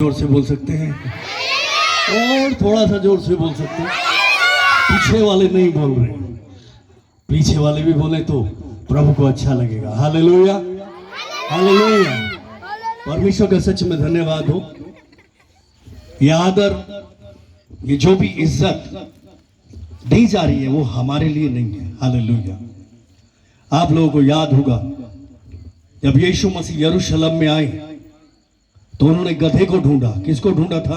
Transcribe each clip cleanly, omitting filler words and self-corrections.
जोर से बोल सकते हैं और थोड़ा सा जोर से बोल सकते हैं। पीछे वाले नहीं बोल रहे, पीछे वाले भी बोले तो प्रभु को अच्छा लगेगा। Hallelujah, hallelujah. परमेश्वर का सच में धन्यवाद हो। ये आदर, ये जो भी इज्जत दी जा रही है वो हमारे लिए नहीं है। हालेलुया। आप लोगों को याद होगा जब यीशु मसीह यरूशलेम में आए तो उन्होंने गधे को ढूंढा। किसको ढूंढा था?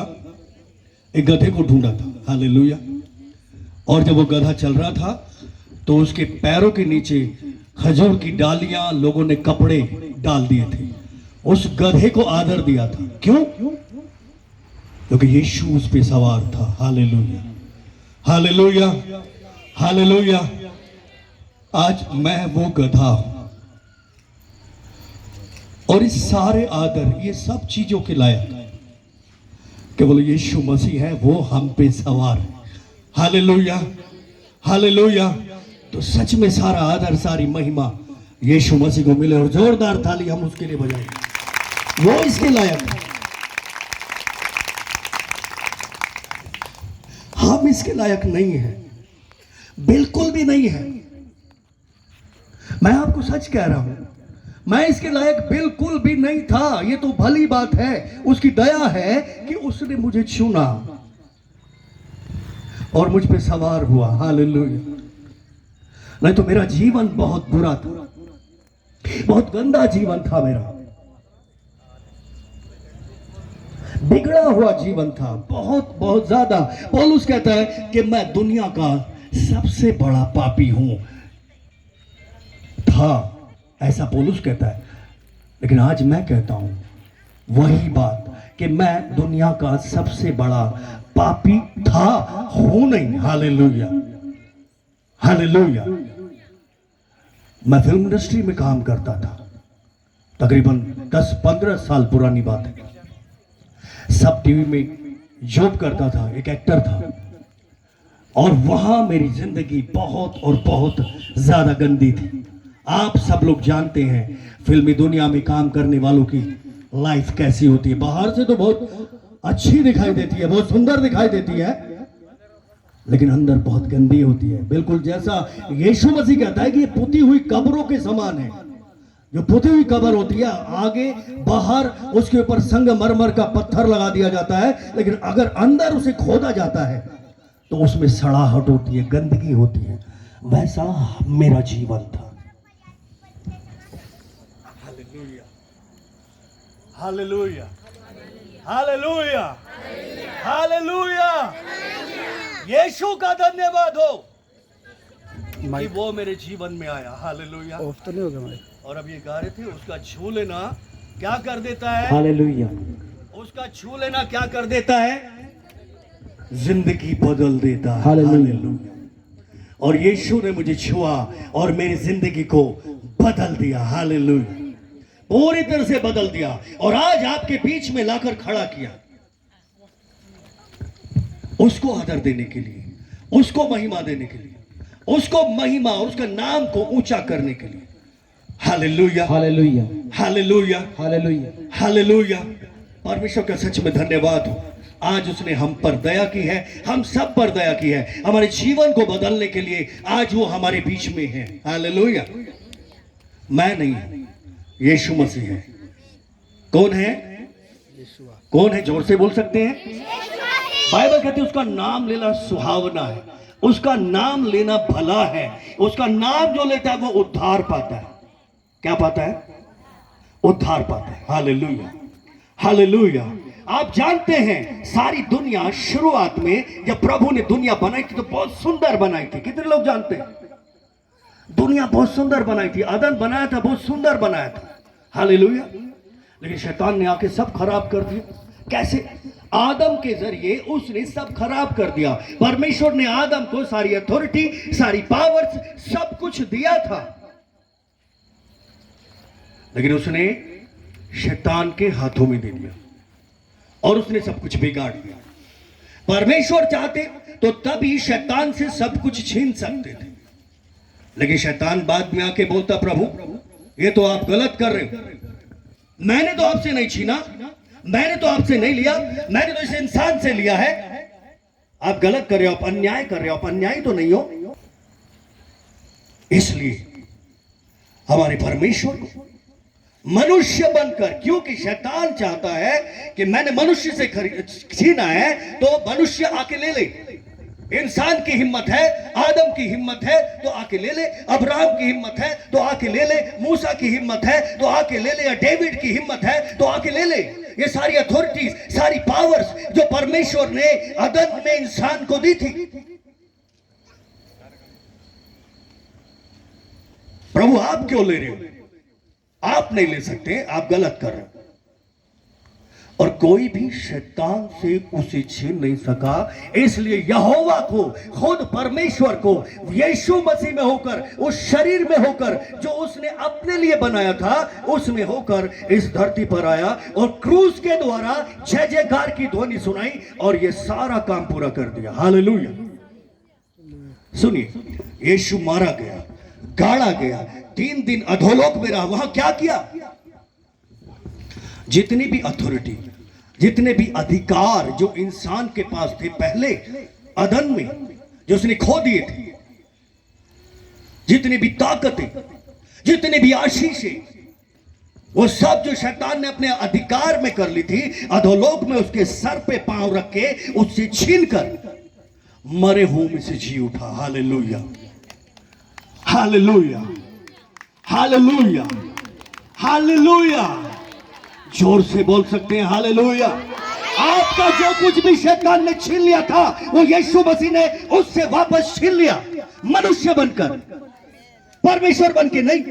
एक गधे को ढूंढा था। हालेलुया। और जब वो गधा चल रहा था तो उसके पैरों के नीचे खजूर की डालियां लोगों ने कपड़े डाल दिए थे। उस गधे को आदर दिया था। क्यों? क्योंकि यीशु उस पे सवार था। Hallelujah, hallelujah, hallelujah. आज मैं वो गधा हूं और इस सारे आदर, ये सब चीजों के लायक केवल यीशु मसीह है, वो हम पे सवार है। Hallelujah, hallelujah. तो सच में सारा आदर, सारी महिमा यीशु मसीह को मिले और जोरदार ताली हम उसके लिए बजाएं। वो इसके लायक है, हम इसके लायक नहीं है, बिल्कुल भी नहीं है। मैं आपको सच कह रहा हूं, मैं इसके लायक बिल्कुल भी नहीं था। ये तो भली बात है, उसकी दया है कि उसने मुझे चुना और मुझ पे सवार हुआ। हालेलुया। नहीं तो मेरा जीवन बहुत बुरा था, बहुत गंदा जीवन था मेरा, बिगड़ा हुआ जीवन था, बहुत बहुत ज्यादा। पौलुस कहता है कि मैं दुनिया का सबसे बड़ा पापी हूं था, ऐसा पौलुस कहता है। लेकिन आज मैं कहता हूं वही बात कि मैं दुनिया का सबसे बड़ा पापी था, हूं नहीं। Hallelujah, hallelujah. मैं फिल्म इंडस्ट्री में काम करता था, तकरीबन 10-15 साल पुरानी बात है। सब टीवी में जॉब करता था, एक एक्टर था और वहां मेरी जिंदगी बहुत और बहुत ज्यादा गंदी थी। आप सब लोग जानते हैं फिल्मी दुनिया में काम करने वालों की लाइफ कैसी होती है। बाहर से तो बहुत अच्छी दिखाई देती है, बहुत सुंदर दिखाई देती है, लेकिन अंदर बहुत गंदी होती है। बिल्कुल जैसा यीशु मसीह कहता है कि ये पुती हुई कब्रों के समान है। जो पुती हुई कब्र होती है, आगे बाहर उसके ऊपर संगमरमर का पत्थर लगा दिया जाता है, लेकिन अगर अंदर उसे खोदा जाता है तो उसमें सड़ाहट होती है, गंदगी होती है। वैसा मेरा जीवन था। Hallelujah, hallelujah, hallelujah. यीशु का धन्यवाद हो कि वो मेरे जीवन में आया। हालेलुया। ऑफ तो नहीं होगा भाई। और अब ये गा रहे थे, उसका छू लेना क्या कर देता है? हालेलुया। उसका छू लेना क्या कर देता है? जिंदगी बदल देता है। हालेलुया। और यीशु ने मुझे छुआ और मेरी जिंदगी को बदल दिया। हालेलुया, पूरी तरह से बदल दिया और आज आपके बीच में लाकर खड़ा किया, उसको आदर देने के लिए, उसको महिमा देने के लिए, उसको महिमा और उसका नाम को ऊंचा करने के लिए। Hallelujah, hallelujah, hallelujah, hallelujah. Hallelujah. परमेश्वर का सच में धन्यवाद हो। आज उसने हम पर दया की है, हम सब पर दया की है, हमारे जीवन को बदलने के लिए आज वो हमारे बीच में है। हालेलुया। मैं नहीं, यीशु मसीह है। कौन है? कौन है? जोर से बोल सकते हैं। बाइबल कहती है उसका नाम लेना सुहावना है, उसका नाम लेना भला है, उसका नाम जो लेता है वो उद्धार पाता है। क्या पाता है? उद्धार पाता है। Hallelujah, hallelujah. आप जानते हैं सारी दुनिया शुरुआत में जब प्रभु ने दुनिया बनाई थी तो बहुत सुंदर बनाई थी। कितने लोग जानते हैं? दुनिया बहुत सुंदर बनाई थी, आदम बनाया था, बहुत सुंदर बनाया था। हालेलुया। लेकिन शैतान ने आके सब खराब कर दिया। कैसे? आदम के जरिए उसने सब खराब कर दिया। परमेश्वर ने आदम को सारी अथॉरिटी, सारी पावर्स, सब कुछ दिया था, लेकिन उसने शैतान के हाथों में दे दिया और उसने सब कुछ बिगाड़ दिया। परमेश्वर चाहते तो तभी शैतान से सब कुछ छीन सकते थे, लेकिन शैतान बाद में आके बोलता, प्रभु ये तो आप गलत कर रहे हो, मैंने तो आपसे नहीं छीना, मैंने तो आपसे नहीं लिया, मैंने तो इस इंसान से लिया है। आप गलत कर रहे हो, आप अन्याय कर रहे हो, आप अन्याय तो नहीं हो। इसलिए हमारे परमेश्वर को मनुष्य बनकर, क्योंकि शैतान चाहता है कि मैंने मनुष्य से छीना है तो मनुष्य आके ले ले। इंसान की हिम्मत है, आदम की हिम्मत है तो आके ले ले, अब्राहम की हिम्मत है तो आके ले ले, मूसा की हिम्मत है तो आके ले ले, या डेविड की हिम्मत है तो आके ले ले। ये सारी अथॉरिटीज, सारी पावर्स जो परमेश्वर ने अदन में इंसान को दी थी, प्रभु आप क्यों ले रहे हो? आप नहीं ले सकते, आप गलत कर रहे हो। और कोई भी शैतान से उसे छीन नहीं सका। इसलिए यहोवा को, खुद परमेश्वर को, यीशु मसीह में होकर, उस शरीर में होकर जो उसने अपने लिए बनाया था, उसमें होकर इस धरती पर आया और क्रूस के द्वारा जय जयकार की ध्वनि सुनाई और यह सारा काम पूरा कर दिया। हालेलुया। सुनिए, यीशु मारा गया, गाड़ा गया, 3 दिन अधोलोक में रहा। वहां क्या किया? जितनी भी अथॉरिटी, जितने भी अधिकार जो इंसान के पास थे पहले अदन में, जो उसने खो दिए थे, जितनी भी ताकतें, जितनी भी आशीषें, वो सब जो शैतान ने अपने अधिकार में कर ली थी, अधोलोक में उसके सर पे पांव रख के उससे छीनकर मरे हुओं में से जी उठा। Hallelujah, hallelujah, hallelujah, hallelujah. जोर से बोल सकते हैं हालेलुया। आपका जो कुछ भी शैतान ने छीन लिया था, वो यीशु मसीह ने उससे वापस छीन लिया। मनुष्य बनकर, परमेश्वर बन के नहीं,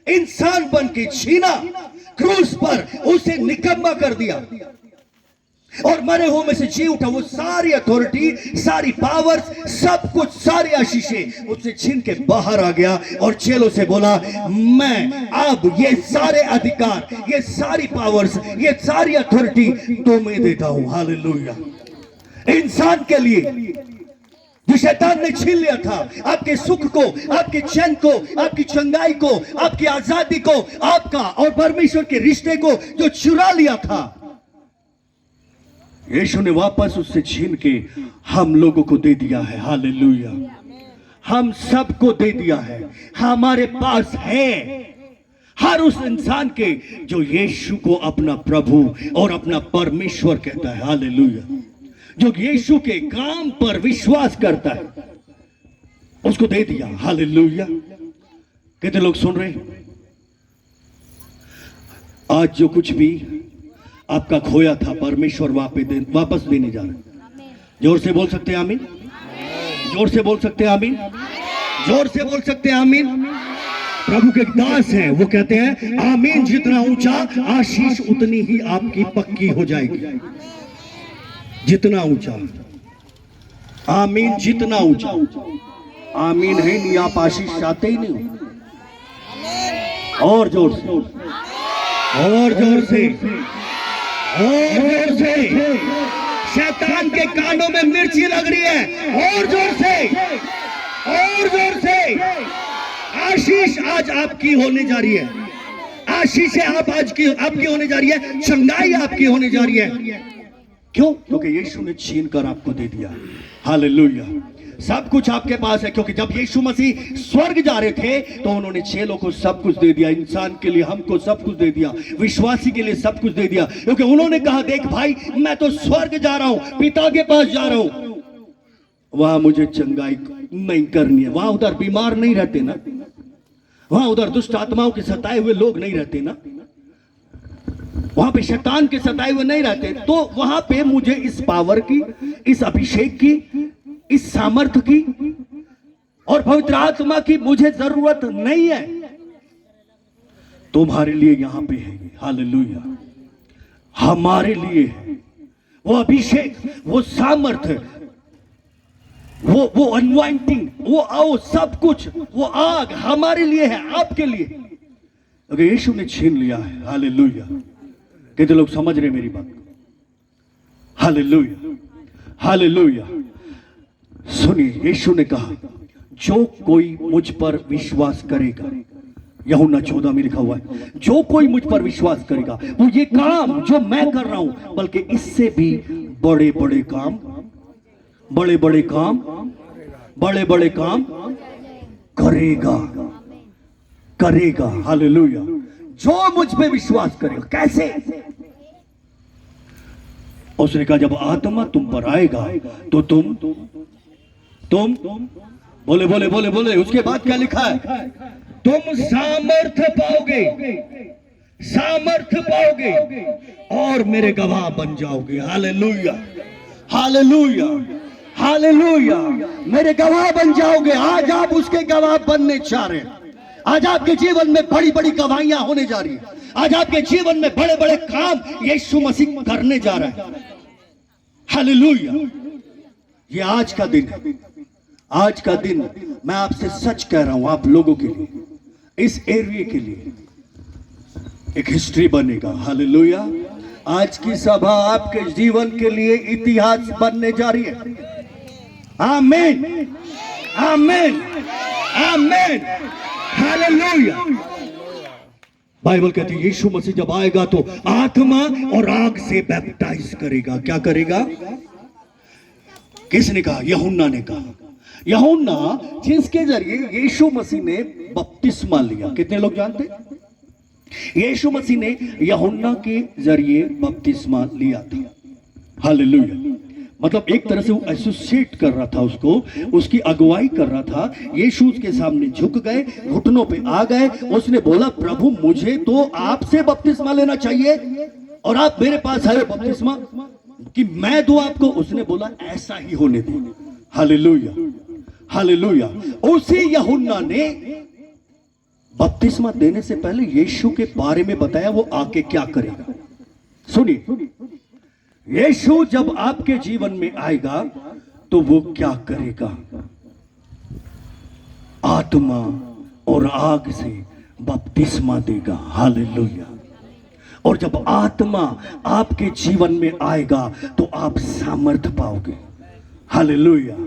इंसान बन के छीना, क्रूस पर उसे निकम्मा कर दिया और मरे हुए में से जी उठा। वो सारी अथॉरिटी, सारी पावर्स, सब कुछ, सारी आशीषें उससे छीन के बाहर आ गया और चेलों से बोला, मैं अब ये सारे अधिकार, ये सारी पावर्स, ये सारी अथॉरिटी तुम्हें देता हूं। हालेलुया। इंसान के लिए जो शैतान ने छीन लिया था, आपके सुख को, आपके चैन को, आपकी चंगाई को, आपकी आजादी को, आपका और परमेश्वर के रिश्ते को जो चुरा लिया था, यीशु ने वापस उससे छीन के हम लोगों को दे दिया है। हालेलुया। हम सबको दे दिया है, हमारे पास है। हर उस इंसान के जो यीशु को अपना प्रभु और अपना परमेश्वर कहता है। हालेलुया। जो यीशु के काम पर विश्वास करता है, उसको दे दिया। हालेलुया। कितने लोग सुन रहे? आज जो कुछ भी आपका खोया था, परमेश्वर वापस देने जा रहे हैं। जोर से बोल सकते हैं आमीन? जोर से बोल सकते हैं आमीन? जोर से बोल सकते हैं आमीन? प्रभु के दास हैं, वो कहते हैं आमीन। जितना ऊंचा आशीष उतनी ही आपकी पक्की हो जाएगी। जितना ऊंचा आमीन, जितना ऊंचा आमीन है नहीं, आप आशीष चाहते ही नहीं। और जोर से, और जोर से, और जोर से। शैतान के कानों में मिर्ची लग रही है। और जोर से, और जोर से। आशीष आज आपकी होने जा रही है। आशीष आप आज की आपकी होने जा रही है। चंगाई आपकी होने जा रही है। क्यों? क्योंकि यीशु ने छीन कर आपको दे दिया। हालेलुया। सब कुछ आपके पास है, क्योंकि जब यीशु मसीह स्वर्ग जा रहे थे तो उन्होंने चेलों को सब कुछ दे दिया। इंसान के लिए हमको सब कुछ दे दिया, विश्वासी के लिए सब कुछ दे दिया। क्योंकि उन्होंने कहा, देख भाई, मैं तो स्वर्ग जा रहा हूं, पिता के पास जा रहा हूं, वहां मुझे चंगाई नहीं करनी है। वहां उधर बीमार नहीं रहते ना, वहां उधर दुष्ट आत्माओं के सताए हुए लोग नहीं रहते ना, वहां पे शैतान के सताए हुए नहीं रहते। तो वहां पे मुझे इस पावर की, इस अभिषेक की, इस सामर्थ्य की और पवित्र आत्मा की मुझे जरूरत नहीं है। तुम्हारे लिए यहां पे है। हालेलुया। हमारे लिए है वो अभिषेक, वो सामर्थ्य, वो अनवाइंटिंग, वो आओ, सब कुछ, वो आग हमारे लिए है, आपके लिए। अगर यीशु ने छीन लिया है। हालेलुया। कितने लोग समझ रहे मेरी बात? Hallelujah, hallelujah. सुनिए, यीशु ने कहा, जो कोई मुझ पर विश्वास करेगा, यूहन्ना 14 में लिखा हुआ है, जो कोई मुझ पर विश्वास करेगा वो ये काम जो मैं कर रहा हूं बल्कि इससे भी बड़े बड़े काम, बड़े बड़े काम, बड़े बड़े काम करेगा, करेगा। हालेलुया। जो मुझ पे विश्वास करेगा। कैसे? उसने कहा जब आत्मा तुम पर आएगा तो तुम बोले बोले बोले बोले उसके बाद क्या लिखा है? तुम सामर्थ्य पाओगे, सामर्थ्य पाओगे और मेरे गवाह बन जाओगे। Hallelujah, hallelujah, hallelujah. मेरे गवाह बन जाओगे। आज आप उसके गवाह बनने चाह रहे हैं। आज आपके जीवन में बड़ी बड़ी गवाहियां होने जा रही है। आज आपके जीवन में बड़े बड़े काम यीशु मसीह करने जा रहा है। हालेलुया। ये आज का दिन है। आज का दिन मैं आपसे सच कह रहा हूं, आप लोगों के लिए, इस एरिया के लिए एक हिस्ट्री बनेगा। हालेलुया। आज की सभा आपके जीवन के लिए इतिहास बनने जा रही है। आमीन, आमीन, आमीन। हालेलुया। बाइबल कहती है यीशु मसीह जब आएगा तो आत्मा और आग से बैप्टाइज करेगा। क्या करेगा? किसने कहा? यूहन्ना ने कहा। यूहन्ना जिसके जरिए यीशु मसीह ने बपतिस्मा लिया। कितने लोग जानते? यीशु मसीह ने यूहन्ना के जरिए बपतिस्मा लिया था। हालेलुया। मतलब एक तरह से वो एसोसिएट कर रहा था उसको, उसकी अगुवाई कर रहा था। यीशु उसके सामने झुक गए, घुटनों पे आ गए। उसने बोला प्रभु मुझे तो आपसे बपतिस्मा लेना चाहिए और आप मेरे पास आए बपतिस्मा कि मैं दूं आपको। उसने बोला ऐसा ही होने दे। Hallelujah, hallelujah. उसी यूहन्ना ने बपतिस्मा देने से पहले यीशु के बारे में बताया वो आके क्या करेगा। सुनिए, यीशु जब आपके जीवन में आएगा तो वो क्या करेगा? आत्मा और आग से बपतिस्मा देगा। हालेलुया। और जब आत्मा आपके जीवन में आएगा तो आप सामर्थ पाओगे। Hallelujah,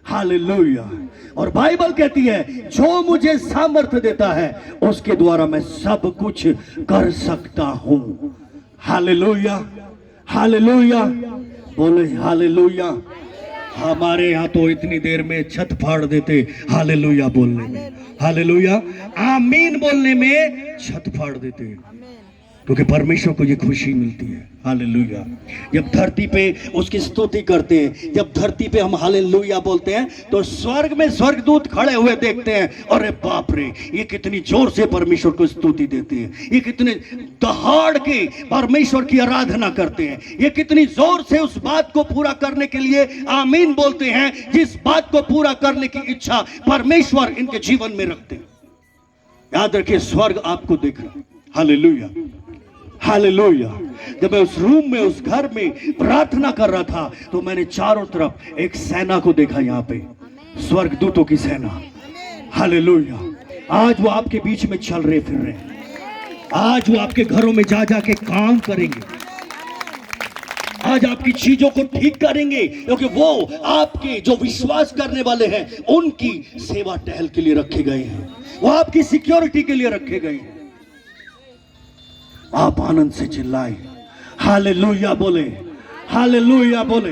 hallelujah. और बाइबल कहती है जो मुझे सामर्थ्य देता है उसके द्वारा मैं सब कुछ कर सकता हूं। Hallelujah, hallelujah. बोले हालेलुया। हमारे यहां तो इतनी देर में छत फाड़ देते हालेलुया बोलने में, हालेलुया, आमीन बोलने में छत फाड़ देते, क्योंकि परमेश्वर को ये खुशी मिलती है। हालेलुया। जब धरती पे उसकी स्तुति करते हैं, जब धरती पे हम हालेलुया बोलते हैं तो स्वर्ग में स्वर्गदूत खड़े हुए देखते हैं, अरे बाप रे ये कितनी जोर से परमेश्वर को स्तुति देते हैं, ये कितने दहाड़ के परमेश्वर की आराधना करते हैं, ये कितनी जोर से उस बात को पूरा करने के लिए आमीन बोलते हैं जिस बात को पूरा करने की इच्छा परमेश्वर इनके जीवन में रखते हैं। याद रखिए स्वर्ग आपको देख रहा है। Hallelujah, hallelujah. जब मैं उस रूम में, उस घर में प्रार्थना कर रहा था तो मैंने चारों तरफ एक सेना को देखा, यहां पे स्वर्गदूतों की सेना। हालेलुया। आज वो आपके बीच में चल रहे फिर रहे हैं। आज वो आपके घरों में जा जा के काम करेंगे। आज आपकी चीजों को ठीक करेंगे, क्योंकि वो आपके जो विश्वास करने वाले हैं उनकी सेवा टहल के लिए रखे गए हैं, वो आपकी सिक्योरिटी के लिए रखे गए हैं। आप आनंद से चिल्लाए हालेलुया बोले, हालेलुया बोले,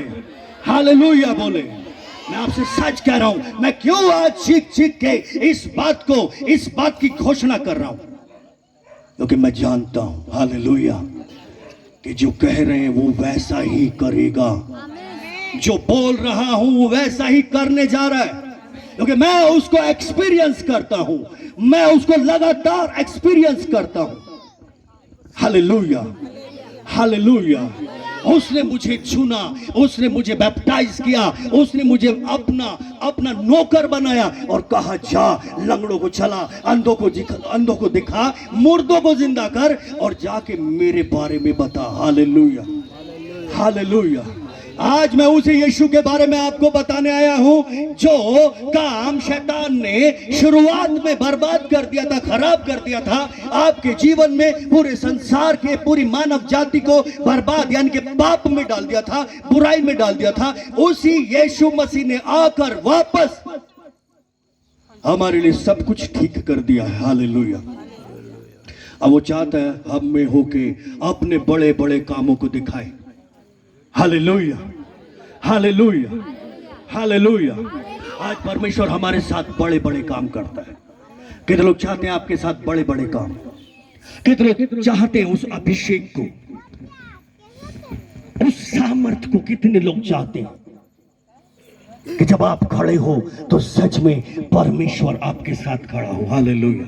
हालेलुया बोले। मैं आपसे सच कह रहा हूं, मैं क्यों आज चीख चीख के इस बात की घोषणा कर रहा हूं, क्योंकि मैं जानता हूं हालेलुया कि जो कह रहे हैं वो वैसा ही करेगा, जो बोल रहा हूं वो वैसा ही करने जा रहा है, क्योंकि मैं उसको एक्सपीरियंस करता हूं, मैं उसको लगातार एक्सपीरियंस करता हूं। Hallelujah, hallelujah. उसने मुझे चुना, उसने मुझे बैप्टाइज किया, उसने मुझे अपना नौकर बनाया और कहा जा लंगड़ों को चला, अंधों को दिखा, मुर्दों को जिंदा कर और जाके मेरे बारे में बता। Hallelujah, hallelujah. आज मैं उसी यीशु के बारे में आपको बताने आया हूं जो काम शैतान ने शुरुआत में बर्बाद कर दिया था, खराब कर दिया था आपके जीवन में, पूरे संसार के, पूरी मानव जाति को बर्बाद यानी कि पाप में डाल दिया था, बुराई में डाल दिया था। उसी यीशु मसीह ने आकर वापस हमारे लिए सब कुछ ठीक कर दिया है। हालेलुया, अब वो चाहता है हम में होके अपने बड़े बड़े कामों को दिखाए। Hallelujah, hallelujah, hallelujah. आज परमेश्वर हमारे साथ बड़े बड़े काम करता है। कितने लोग चाहते हैं आपके साथ बड़े बड़े काम? कितने लोग चाहते हैं उस अभिषेक को, उस सामर्थ को? कितने लोग चाहते हैं कि जब आप खड़े हो तो सच में परमेश्वर आपके साथ खड़ा हो? हालेलुया।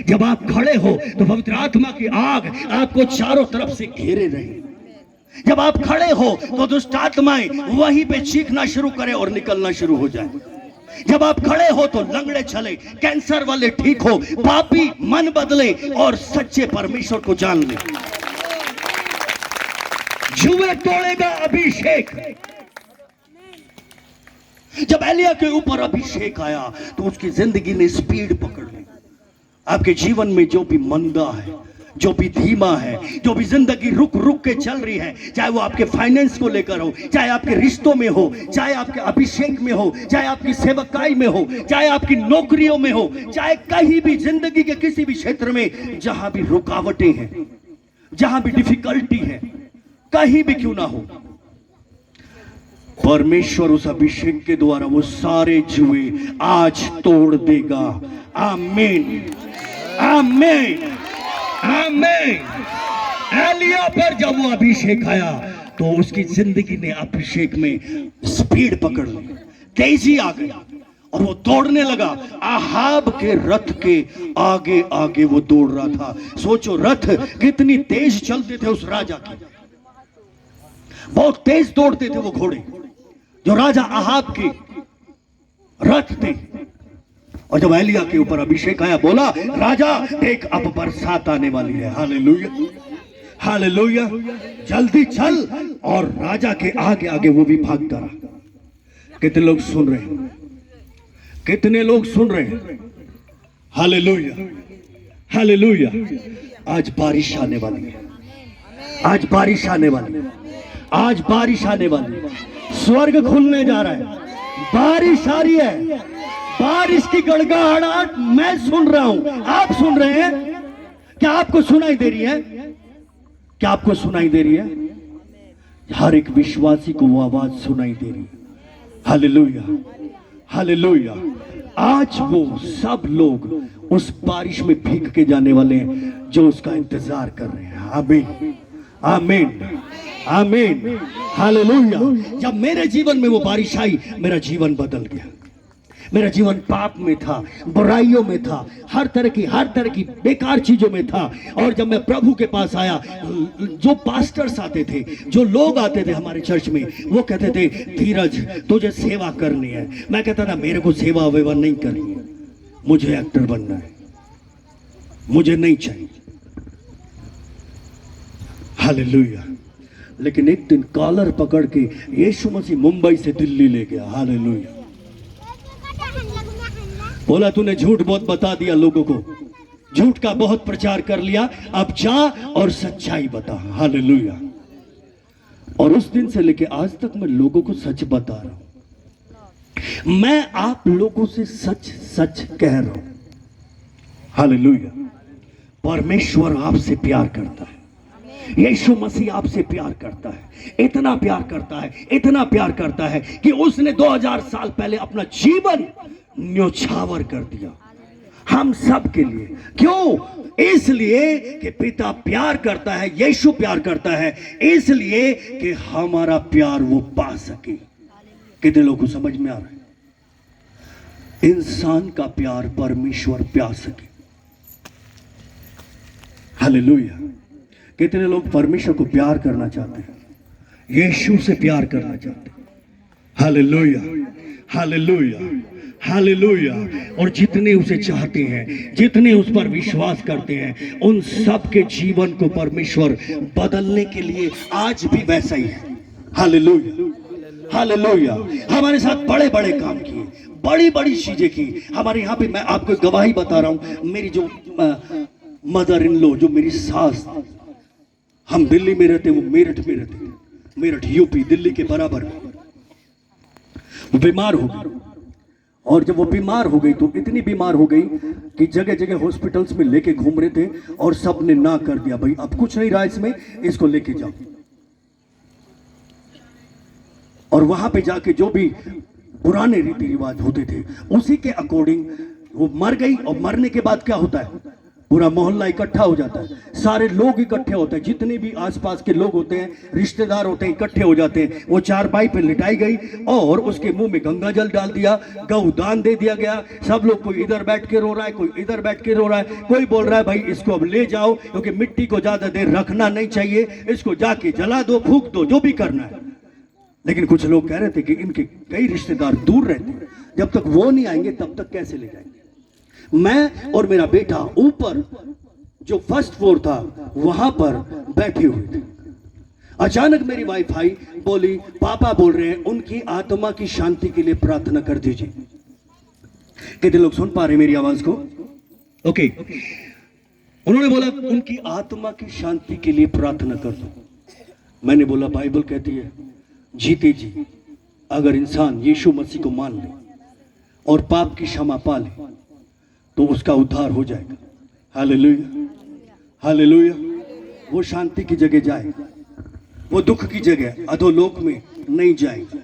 जब आप खड़े हो तो पवित्र आत्मा की आग आपको चारों तरफ से घेरे रहे। जब आप खड़े हो तो दुष्ट आत्माएं वहीं पे चीखना शुरू करें और निकलना शुरू हो जाए। जब आप खड़े हो तो लंगड़े चले, कैंसर वाले ठीक हो, पापी मन बदले और सच्चे परमेश्वर को जान ले। जुए तोड़ेगा अभिषेक। जब एलिया के ऊपर अभिषेक आया तो उसकी जिंदगी ने स्पीड पकड़ ली। आपके जीवन में जो भी मंदा है, जो भी धीमा है, जो भी जिंदगी रुक रुक के चल रही है, चाहे वो आपके फाइनेंस को लेकर हो, चाहे आपके रिश्तों में हो, चाहे आपके अभिषेक में हो, चाहे आपकी सेवकाई में हो, चाहे आपकी नौकरियों में हो, चाहे कहीं भी जिंदगी के किसी भी क्षेत्र में जहां भी रुकावटें हैं, जहां भी डिफिकल्टी है, कहीं भी क्यों ना हो, परमेश्वर उस अभिषेक के द्वारा वो सारे जुए आज तोड़ देगा। आमीन, आमीन, आमीन। एलिया पर जब वो अभिषेक आया तो उसकी जिंदगी ने अभिषेक में स्पीड पकड़ ली, तेजी आ गई और वो दौड़ने लगा। आहाब के रथ के आगे आगे वो दौड़ रहा था। सोचो रथ कितनी तेज चलते थे उस राजा के, बहुत तेज दौड़ते थे वो घोड़े जो राजा आहाब के रथ थे। और जब एलिया के ऊपर अभिषेक आया, बोला राजा देख अब बरसात आने वाली है। हालेलुया, हालेलुया, जल्दी चल। और राजा के आगे आगे वो भी भागता रहा। कितने लोग सुन रहे हैं? कितने लोग सुन रहे हैं? Hallelujah, hallelujah. आज बारिश आने वाली है, आज बारिश आने वाली है, आज बारिश आने वाली है। स्वर्ग खुलने जा रहा है, बारिश आ रही है। बारिश की गड़गड़ाहट मैं सुन रहा हूं, आप सुन रहे हैं? क्या आपको सुनाई दे रही है? क्या आपको सुनाई दे रही है? हर एक विश्वासी को वो आवाज सुनाई दे रही है। Hallelujah, hallelujah. आज वो सब लोग उस बारिश में भीग के जाने वाले हैं जो उसका इंतजार कर रहे हैं। आमीन, आमीन, आमीन, हालेलुया। जब मेरे जीवन में वो बारिश आई, मेरा जीवन बदल गया। मेरा जीवन पाप में था, बुराइयों में था, हर तरह की बेकार चीजों में था। और जब मैं प्रभु के पास आया, जो पास्टर्स आते थे, जो लोग आते थे हमारे चर्च में, वो कहते थे धीरज तुझे सेवा करनी है। मैं कहता था मेरे को सेवा वेवा नहीं करनी है, मुझे एक्टर बनना है, मुझे नहीं चाहिए। हालेलुया। लेकिन एक दिन कॉलर पकड़ के यीशु मसीह मुंबई से दिल्ली ले गया। हालेलुया। बोला तूने झूठ बहुत बता दिया लोगों को, झूठ का बहुत प्रचार कर लिया, अब जा और सच्चाई बता। हालेलुया। और उस दिन से लेके आज तक मैं लोगों को सच बता रहा हूं। मैं आप लोगों से सच सच कह रहा हूं। हालेलुया। परमेश्वर आपसे प्यार करता है, यीशु मसीह आपसे प्यार करता है, इतना प्यार करता है, इतना प्यार करता है कि उसने 2000 साल पहले अपना जीवन न्योछावर कर दिया हम सब के लिए। क्यों? इसलिए कि पिता प्यार करता है, यीशु प्यार करता है, इसलिए कि हमारा प्यार वो पा सके। कितने लोगों को समझ में आ रहा है? इंसान का प्यार परमेश्वर पा सके। हालेलुया। कितने लोग परमेश्वर को प्यार करना चाहते हैं, यीशु से प्यार करना चाहते हैं। Hallelujah, hallelujah, hallelujah. और जितने उसे चाहते हैं, जितने उस पर विश्वास करते हैं, उन सब के जीवन को परमेश्वर बदलने के लिए आज भी वैसा ही है। Hallelujah, hallelujah. हमारे साथ बड़े बड़े काम किए, बड़ी बड़ी चीजें की हमारे यहाँ पे। मैं आपको गवाही बता रहा हूं, मेरी जो मदर इन लॉ, जो मेरी सास, हम दिल्ली में रहते, वो मेरठ में रहते थे, मेरठ यूपी, दिल्ली के बराबर। वो बीमार हो गई और जब वो बीमार हो गई तो इतनी बीमार हो गई कि जगह जगह हॉस्पिटल्स में लेके घूम रहे थे और सब ने ना कर दिया, भाई अब कुछ नहीं रहा इसमें, इसको लेके जाओ। और वहां पे जाके जो भी पुराने रीति रिवाज होते थे उसी के अकॉर्डिंग वो मर गई। और मरने के बाद क्या होता है, पूरा मोहल्ला इकट्ठा हो जाता है, सारे लोग इकट्ठे होते हैं, जितने भी आसपास के लोग होते हैं, रिश्तेदार होते हैं, इकट्ठे हो जाते हैं। वो चारपाई पे लिटाई गई और उसके मुंह में गंगा जल डाल दिया, गौ दान दे दिया गया। सब लोग, कोई इधर बैठ के रो रहा है, कोई इधर बैठ के रो रहा है, कोई बोल रहा है भाई इसको अब ले जाओ क्योंकि मिट्टी को ज्यादा देर रखना नहीं चाहिए, इसको जाके जला दो, फूंक दो, जो भी करना है। लेकिन कुछ लोग कह रहे थे कि इनके कई रिश्तेदार दूर रहते हैं, जब तक वो नहीं आएंगे तब तक कैसे ले जाएंगे। मैं और मेरा बेटा ऊपर जो फर्स्ट फ्लोर था वहां पर बैठे हुए थे। अचानक मेरी वाइफ आई, बोली पापा बोल रहे हैं उनकी आत्मा की शांति के लिए प्रार्थना कर दीजिए। कितने लोग सुन पा रहे मेरी आवाज को? ओके। उन्होंने बोला उनकी आत्मा की शांति के लिए प्रार्थना कर दो। मैंने बोला बाइबल कहती है जीते जी अगर इंसान यीशु मसीह को मान ले और पाप की क्षमा पा ले तो उसका उद्धार हो जाएगा। Hallelujah, hallelujah. वो शांति की जगह जाएगा, वो दुख की जगह अधोलोक में नहीं जाएगा।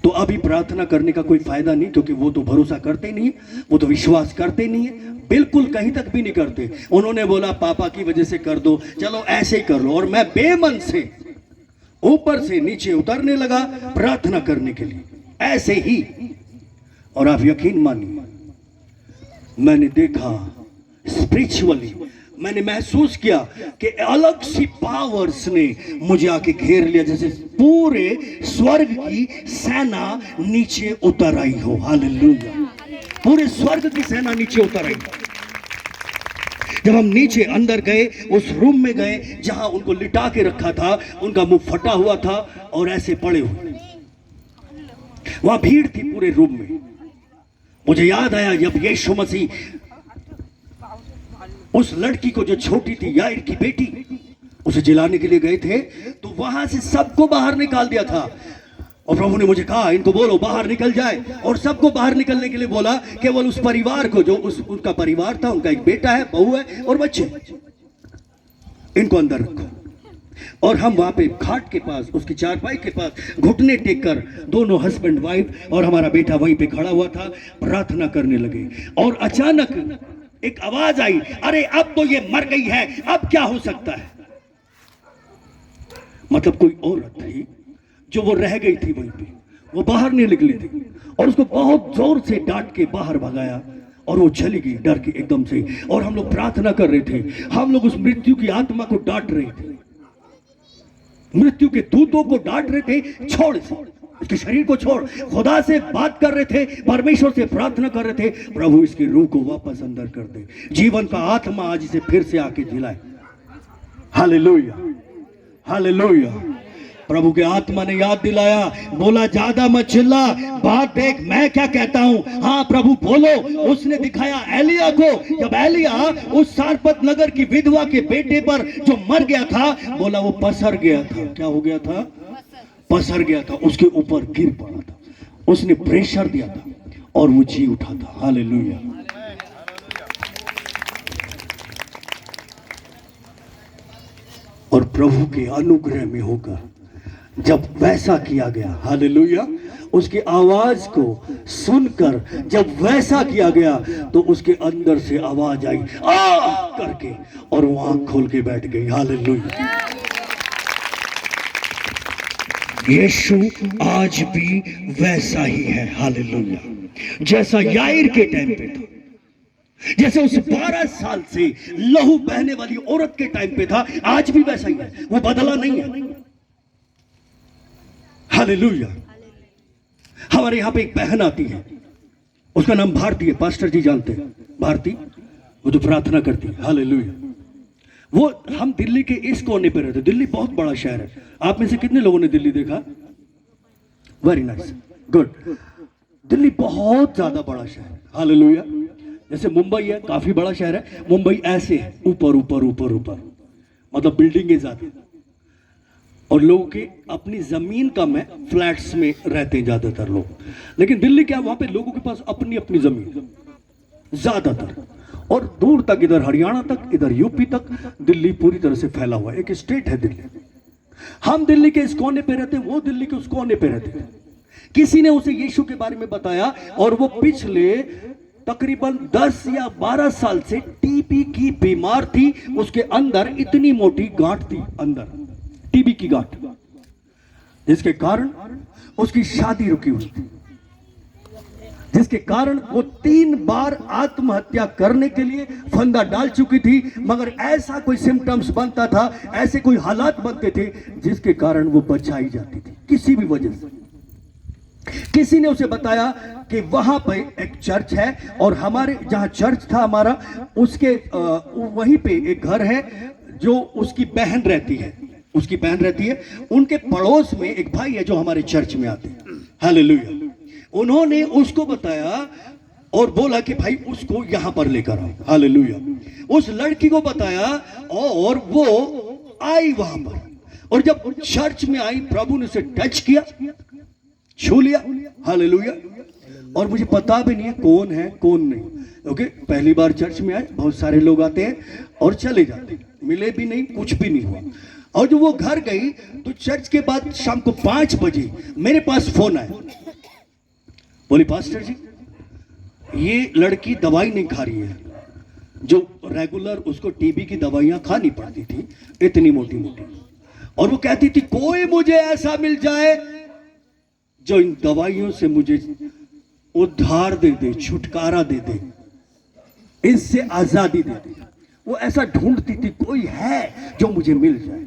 तो अभी प्रार्थना करने का कोई फायदा नहीं, क्योंकि वो तो भरोसा करते नहीं है, वो तो विश्वास करते नहीं है, बिल्कुल कहीं तक भी नहीं करते। उन्होंने बोला पापा की वजह से कर दो, चलो ऐसे ही कर लो। और मैं बेमन से ऊपर से नीचे उतरने लगा प्रार्थना करने के लिए, ऐसे ही। और आप यकीन मानिए मैंने देखा स्पिरिचुअली, मैंने महसूस किया कि अलग सी पावर्स ने मुझे आके घेर लिया, जैसे पूरे स्वर्ग की सेना नीचे उतर आई हो। हालेलुया, पूरे स्वर्ग की सेना नीचे उतर आई। जब हम नीचे अंदर गए, उस रूम में गए जहां उनको लिटा के रखा था, उनका मुंह फटा हुआ था और ऐसे पड़े हुए, वहां भीड़ थी पूरे रूम में। मुझे याद आया जब यीशु मसीह उस लड़की को जो छोटी थी, याईर की बेटी, उसे जिलाने के लिए गए थे, तो वहां से सबको बाहर निकाल दिया था। और प्रभु ने मुझे कहा इनको बोलो बाहर निकल जाए, और सबको बाहर निकलने के लिए बोला। केवल उस परिवार को, जो उनका परिवार था, उनका एक बेटा है, बहू है और बच्चे, इनको अंदर रखो। और हम वहां पे खाट के पास, उसकी चारपाई के पास घुटने टेक कर, दोनों हस्बैंड वाइफ और हमारा बेटा वहीं पे खड़ा हुआ था, प्रार्थना करने लगे। और अचानक एक आवाज आई, अरे अब तो ये मर गई है, अब क्या हो सकता है। मतलब कोई औरत थी जो वो रह गई थी वहीं पे, वो बाहर नहीं निकली थी, और उसको बहुत जोर से डांट के बाहर भगाया और वो चली गई डर के एकदम से। और हम लोग प्रार्थना कर रहे थे, हम लोग उस मृत्यु की आत्मा को डांट रहे थे, मृत्यु के दूतों को डांट रहे थे, छोड़ इसके शरीर को छोड़। खुदा से बात कर रहे थे, परमेश्वर से प्रार्थना कर रहे थे, प्रभु इसकी रूह को वापस अंदर कर दे, जीवन का आत्मा आज इसे फिर से आके जिलाए। Hallelujah, hallelujah. प्रभु के आत्मा ने याद दिलाया, बोला ज्यादा मत चिल्ला, बात देख मैं क्या कहता हूं। हाँ प्रभु बोलो। उसने दिखाया एलिया को, जब एलिया उस सारपत नगर की विधवा के बेटे पर जो मर गया था, बोला वो पसर गया था। क्या हो गया था? पसर गया था, उसके ऊपर गिर पड़ा था, उसने प्रेशर दिया था और वो जी उठा था। हालेलुया। और प्रभु के अनुग्रह में होकर जब वैसा किया गया, हालेलुया, उसकी आवाज को सुनकर जब वैसा किया गया, तो उसके अंदर से आवाज आई आ करके, और वो आंख खोल के बैठ गई। हालेलुया। यीशु आज भी वैसा ही है। हालेलुया। जैसा याईर के टाइम पे था, जैसे उस 12 साल से लहू बहने वाली औरत के टाइम पे था, आज भी वैसा ही है, वो बदला नहीं है। हालेलुया। हमारे यहां पे एक बहन आती है, उसका नाम भारती है, पास्टर जी जानते हैं भारती, वो तो प्रार्थना करती है। हालेलुया। वो हम दिल्ली के इस कोने पे रहते। दिल्ली बहुत बड़ा शहर है। आप में से कितने लोगों ने दिल्ली देखा? Very nice, good. दिल्ली बहुत ज्यादा बड़ा शहर है। हालेलुया। जैसे मुंबई है, काफी बड़ा शहर है। मुंबई ऐसे है, ऊपर ऊपर ऊपर ऊपर, मतलब बिल्डिंगें ज्यादा। और लोगों की अपनी जमीन कम है, फ्लैट्स में रहते हैं ज्यादातर लोग। लेकिन दिल्ली क्या, वहां पे लोगों के पास अपनी अपनी जमीन ज्यादातर, और दूर तक, इधर हरियाणा तक, इधर यूपी तक, दिल्ली पूरी तरह से फैला हुआ है, एक स्टेट है दिल्ली। हम दिल्ली के इस कोने पे रहते हैं, वो दिल्ली के उस कोने पे रहते हैं। किसी ने उसे यीशु के बारे में बताया और वो पिछले तकरीबन 10 या 12 साल से टीबी की बीमार थी। उसके अंदर इतनी मोटी गांठ थी, अंदर टीबी की गांठ, जिसके कारण उसकी शादी रुकी हुई थी, जिसके कारण वो 3 बार आत्महत्या करने के लिए फंदा डाल चुकी थी। मगर ऐसा कोई सिम्टम्स बनता था, ऐसे कोई हालात बनते थे जिसके कारण वो बचाई जाती थी किसी भी वजह से। किसी ने उसे बताया कि वहां पे एक चर्च है, और हमारे जहां चर्च था हमारा, उसके वहीं पे एक घर है जो उसकी बहन रहती है, उसकी बहन रहती है। उनके पड़ोस में एक भाई है जो हमारे चर्च में आते हैं। हालेलुया। उन्होंने उसको बताया और बोला कि भाई उसको यहां पर लेकर आओ। हालेलुया। उस लड़की को बताया और वो आई वहां पर, और जब चर्च में आई, प्रभु ने उसे टच किया, छू लिया। हालेलुया। और मुझे पता भी नहीं है कौन है कौन नहीं, क्योंकि पहली बार चर्च में आए, बहुत सारे लोग आते हैं और चले जाते हैं, मिले भी नहीं, कुछ भी नहीं हुआ। और जब वो घर गई तो चर्च के बाद शाम को 5 बजे मेरे पास फोन आया। बोली, पास्टर जी, ये लड़की दवाई नहीं खा रही है, जो रेगुलर उसको टीबी की दवाइयां खानी पड़ती थी, इतनी मोटी मोटी, और वो कहती थी कोई मुझे ऐसा मिल जाए जो इन दवाइयों से मुझे उद्धार दे दे, छुटकारा दे दे, इससे आजादी दे दे। वो ऐसा ढूंढती थी, कोई है जो मुझे मिल जाए।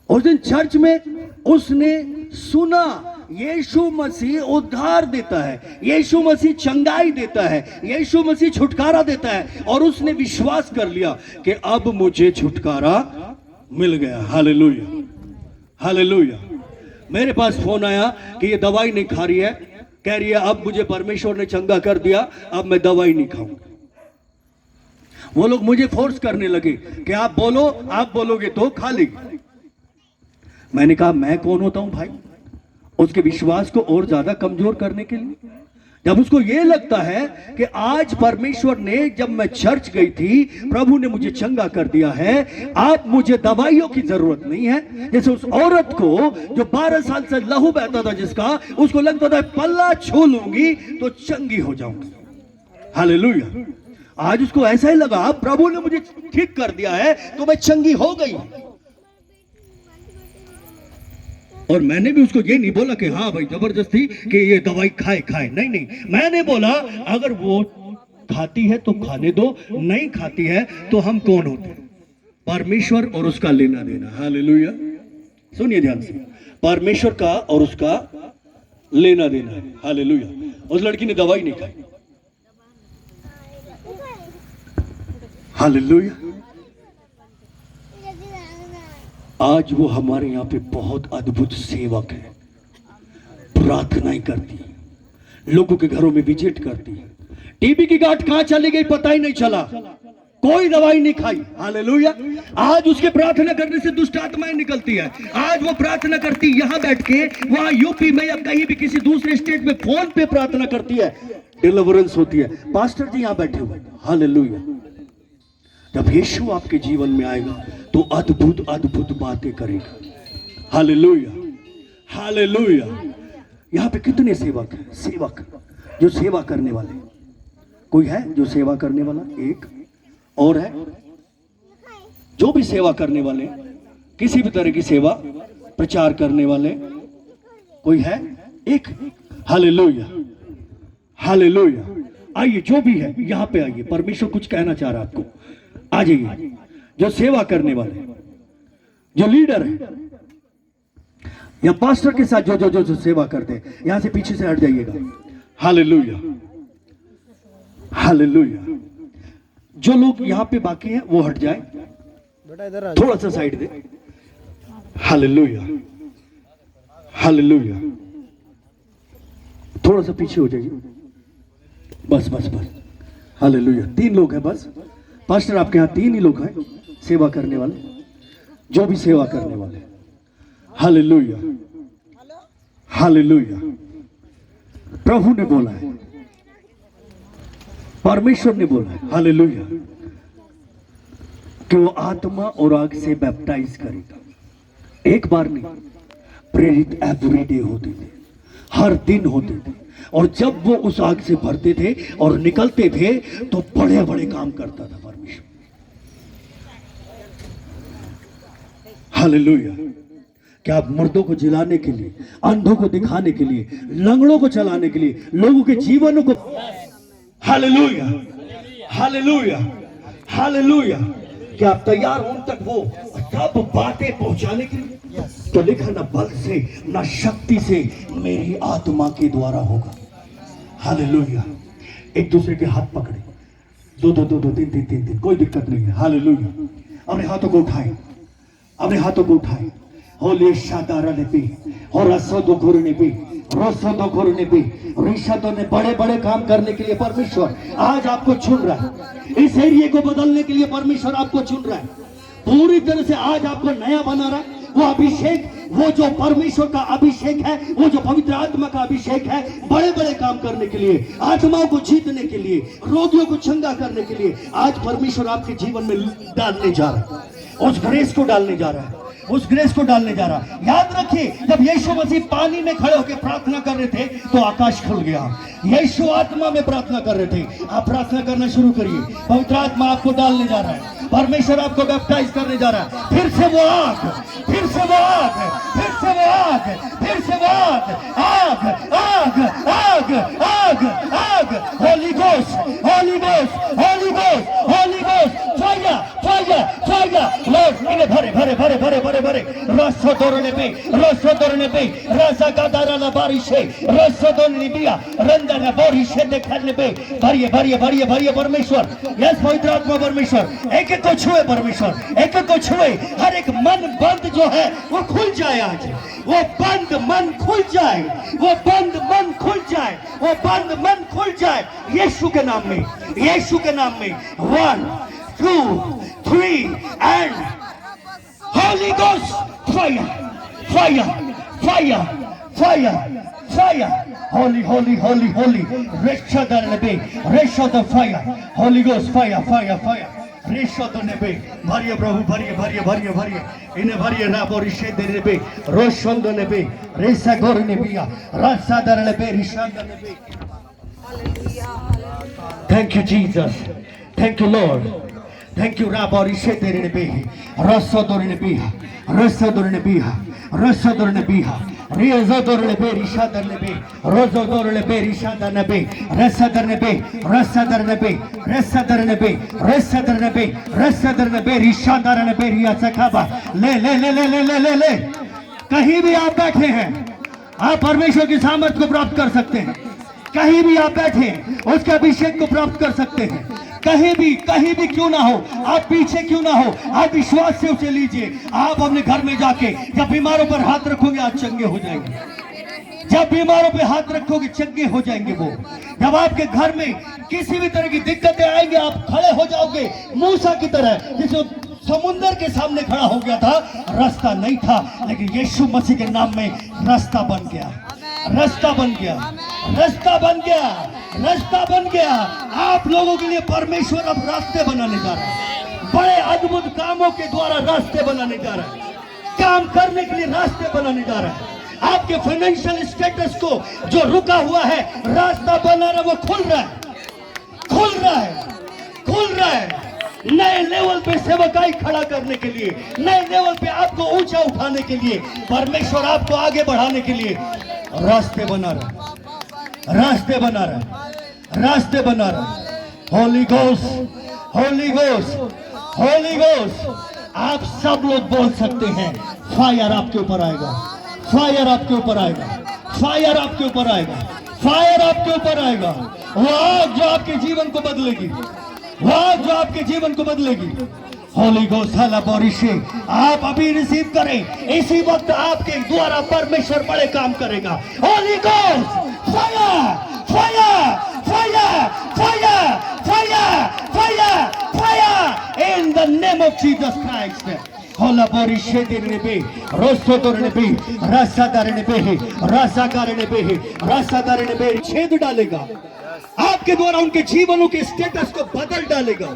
उस दिन चर्च में उसने सुना यीशु मसीह उद्धार देता है, यीशु मसीह चंगाई देता है, यीशु मसीह छुटकारा देता है, और उसने विश्वास कर लिया कि अब मुझे छुटकारा मिल गया। Hallelujah, hallelujah. मेरे पास फोन आया कि ये दवाई नहीं खा रही है, कह रही है अब मुझे परमेश्वर ने चंगा कर दिया, अब मैं दवाई नहीं खाऊंगा। वो लोग मुझे फोर्स करने लगे कि आप बोलो, आप बोलोगे तो खा लेगी। मैंने कहा मैं कौन होता हूं भाई उसके विश्वास को और ज्यादा कमजोर करने के लिए। जब उसको ये लगता है कि आज परमेश्वर ने, जब मैं चर्च गई थी, प्रभु ने मुझे चंगा कर दिया है, आप मुझे दवाइयों की जरूरत नहीं है। जैसे उस औरत को जो 12 साल से लहू बहता था जिसका, उसको लगता था पल्ला छू लूंगी तो चंगी हो जाऊंगी। हालेलुया। आज उसको ऐसा ही लगा प्रभु ने मुझे ठीक कर दिया है तो मैं चंगी हो गई। और मैंने भी उसको ये नहीं बोला कि हाँ भाई जबरदस्ती कि ये दवाई खाए खाए, नहीं नहीं, मैंने बोला अगर वो खाती है तो खाने दो, नहीं खाती है तो हम कौन होते हैं? परमेश्वर और उसका लेना देना। हालेलुया। सुनिए ध्यान से, परमेश्वर का और उसका लेना देना है। हालेलुया। उस लड़की ने दवाई नहीं खाई। हालेलुया। आज वो हमारे यहाँ पे बहुत अद्भुत सेवक है, प्रार्थनाएं करती है, लोगों के घरों में विजिट करती है। टीबी की गांठ कहां चली गई पता ही नहीं चला, कोई दवाई नहीं खाई। हालेलुया। आज उसके प्रार्थना करने से दुष्ट आत्माएं निकलती है। आज वो प्रार्थना करती, यहां बैठ के, वहां यूपी में या कहीं भी किसी दूसरे स्टेट में फोन पे प्रार्थना करती है, डिलीवरेंस होती है। पास्टर जी यहां बैठे हुए। हालेलुया। जब यीशु आपके जीवन में आएगा तो अद्भुत अद्भुत बातें करेगा। Hallelujah, hallelujah. यहां पे कितने सेवक हैं? सेवक जो सेवा करने वाले, कोई है जो सेवा करने वाला? एक और है जो भी सेवा करने वाले, किसी भी तरह की सेवा, प्रचार करने वाले, कोई है? एक। Hallelujah, hallelujah. आइए, जो भी है यहां पे आइए, परमेश्वर कुछ कहना चाह रहा है आपको। आ जाइए। जो सेवा करने वाले, जो लीडर है या पास्टर के साथ जो सेवा करते हैं, यहां से पीछे से हट जाइएगा। Hallelujah, hallelujah. जो लोग यहां पे बाकी हैं वो हट जाए, थोड़ा सा साइड दे। Hallelujah, hallelujah. थोड़ा सा पीछे हो जाइए, बस बस बस। हालेलुया। 3 लोग हैं बस। पास्टर आपके यहाँ 3 ही लोग हैं सेवा करने वाले, जो भी सेवा करने वाले। Hallelujah, hallelujah. प्रभु ने बोला है, परमेश्वर ने बोला है, हालेलुया, कि वो आत्मा और आग से बैप्टाइज करेगा। एक बार नहीं, प्रेरित एवरीडे होते थे, हर दिन होते थे। और जब वो उस आग से भरते थे और निकलते थे तो बड़े बड़े काम करता था परमेश्वर। हालेलुया। क्या आप मुर्दों को जिलाने के लिए, अंधों को दिखाने के लिए, लंगड़ों को चलाने के लिए, लोगों के जीवनों को, हालेलुया, हालेलुया, हालेलुया, क्या आप तैयार हो उन तक वो सब बातें पहुंचाने के लिए? तो लिखा, ना बल से ना शक्ति से मेरी आत्मा के द्वारा होगा। हालेलुया। एक दूसरे के हाथ पकड़े, दो दो दो दो तीन तीन तीन तीन, कोई दिक्कत नहीं है। हालेलुया। अपने हाथों को उठाए, अपने हाथों को उठाए। होली शादारा ने पी और रसोदो खुर ने पी, रसोदो खुर ने पी, रिशादों ने बड़े बड़े काम करने के लिए परमेश्वर आज आपको चुन रहा है। इस एरिया को बदलने के लिए परमेश्वर आपको चुन रहा है। पूरी तरह से आज आपको नया बना रहा है। वो अभिषेक, वो जो परमेश्वर का अभिषेक है, वो जो पवित्र आत्मा का अभिषेक है, बड़े बड़े काम करने के लिए, आत्माओं को जीतने के लिए, रोगियों को चंगा करने के लिए आज परमेश्वर आपके जीवन में डालने जा रहा है। उस ग्रेस को डालने जा रहा है, उस ग्रेस को डालने जा रहा। याद रखिए, जब यीशु मसीह पानी में खड़े होकर प्रार्थना कर रहे थे तो आकाश खुल गया। यीशु आत्मा में प्रार्थना कर रहे थे। आप प्रार्थना करना शुरू करिए। पवित्र आत्मा आपको डालने जा रहा है, परमेश्वर आपको बैप्टाइज करने जा रहा है। फिर से वो आग, फिर से वो आग, फिर से वो आग, फिर से वो आग, आग आग आग आग आग, Holi ghost, Holi ghost, Holi ghost, Holi ghost, fire fire fire. Lord इन्हें भरे भरे भरे भरे भरे भरे, रसो तोरने पे, रसो तोरने पे, रसा गादारा ना बारिशे, रसो तोरने बिया, रंदा ना बारिशे देखने पे, भरिए भरिए भरिए भरिए परमेश्वर। यस पवित्र आत्मा परमेश्वर, एक एक को छुए परमेश्वर, एक एक को छुए। हर एक मन बंद जो है वो खुल जाए आज, वो बंद मन खुल जाए, वो बंद मन खुल जाए, वो बंद मन खुल जाए यीशु के नाम में, यीशु के नाम में। 1 2 3 and Holy Ghost fire, fire, fire, fire, fire. Holy, holy, holy, holy. Resha the nebe, resha the fire. Holy Ghost fire, fire, fire. Resha the nebe. Bhariye Prabhu, bhariye, bhariye, bhariye, bhariye. Ine bhariye na borishe the nebe. Roshon the nebe. Resa gor nebiya. Rasa the nebe, rishan the nebe. Thank you, Jesus. Thank you, Lord. Thank you, Rabbi. Rasadornebiha, Rasadornebiha, Rasadornebiha, Riazadornebe, Rishadarnebe, Rosodornebe, Rishadarnebe, Rasadarnebe, Rasadarnebe, Rasadarnebe, Rasadarnebe, Rasadarnebe, Rishadarnebe, Riazakaba. ले कहीं भी आप बैठे हैं, आप परमेश्वर की सामर्थ को प्राप्त कर सकते हैं। कहीं भी आप बैठे उसके अभिषेक को प्राप्त कर सकते हैं। कहीं भी क्यों ना हो, आप पीछे क्यों ना हो, आप विश्वास से उसे लीजिए। आप अपने घर में जाके जब बीमारों पर हाथ रखोगे आज चंगे हो जाएंगे। जब बीमारों पे हाथ रखोगे चंगे हो जाएंगे वो। जब आपके घर में किसी भी तरह की दिक्कतें आएंगे आप खड़े हो जाओगे मूसा की तरह, जिसे समुद्र के सामने खड़ा हो गया था, रास्ता नहीं था लेकिन यीशु मसीह के नाम में रास्ता बन गया, रास्ता बन गया, रास्ता बन गया, रास्ता बन गया। आप लोगों के लिए परमेश्वर अब रास्ते बनाने जा रहा है। बड़े अद्भुत कामों के द्वारा रास्ते बनाने जा रहा है। काम करने के लिए रास्ते बनाने जा रहा है। आपके फाइनेंशियल स्टेटस को जो रुका हुआ है रास्ता बना रहा है, वो खुल रहा है, खुल रहा है, खुल रहा है। नए लेवल पे सेवकाई खड़ा करने के लिए, नए लेवल पे आपको ऊंचा उठाने के लिए, परमेश्वर आपको आगे बढ़ाने के लिए रास्ते बना रहा है, रास्ते बना रहा है, रास्ते बना रहा है। Holi ghost, Holi ghost, Holi ghost. आप सब लोग बोल सकते हैं फायर आपके ऊपर आएगा, फायर आपके ऊपर आएगा, फायर आपके ऊपर आएगा, फायर आपके ऊपर आएगा। वो आग जो आपके जीवन को बदलेगी, वो आग जो आपके जीवन को बदलेगी। होली घोस्ट हाला बोरिशे, आप अभी रिसीव करें, इसी वक्त आपके द्वारा परमेश्वर बड़े काम करेगा। Holi ghost fire, fire, fire, fire, fire, fire, fire in the name of Jesus Christ. होला बोरी शेदिरने बे रोस्तो तोरने बे रासादारने बे रासाकारने बे रासादारने बे छेद डालेगा आपके द्वारा उनके जीवनों के स्टेटस को बदल डालेगा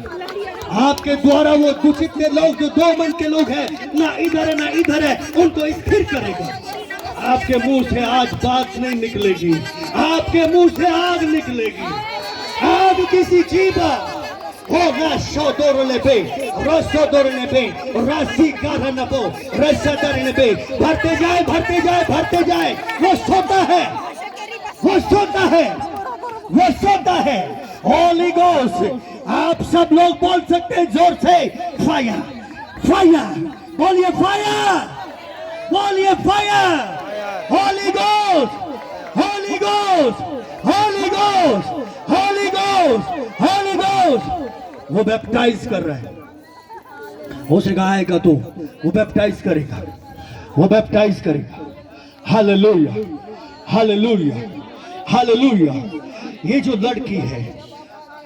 आपके द्वारा वो जितने लोग जो 2 मन के लोग हैं ना इधर है ना इधर है उनको स्थिर करेगा आपके मुंह से आज बात नहीं निकलेगी आपके मुंह से आग निकलेगी आग किसी जीवा हो रसो दोरने पे रसो दोरने पे राशि कारण बो रसा दरने पे भरते जाए भरते जाए भरते जाए वो सोता है वो सोता है वो सोता है होली गोस्ट आप सब लोग बोल सकते हैं जोर से फायर फायर बोलिए फायर बोलिए fire holy ghost Holi ghost Holi ghost Holi ghost Holi ghost वो बैप्टाइज कर रहा है हो सकेगा आएगा तो वो बैप्टाइज करेगा वो बैप्टाइज करेगा हालेलुया हालेलुया हालेलुया ये जो लड़की है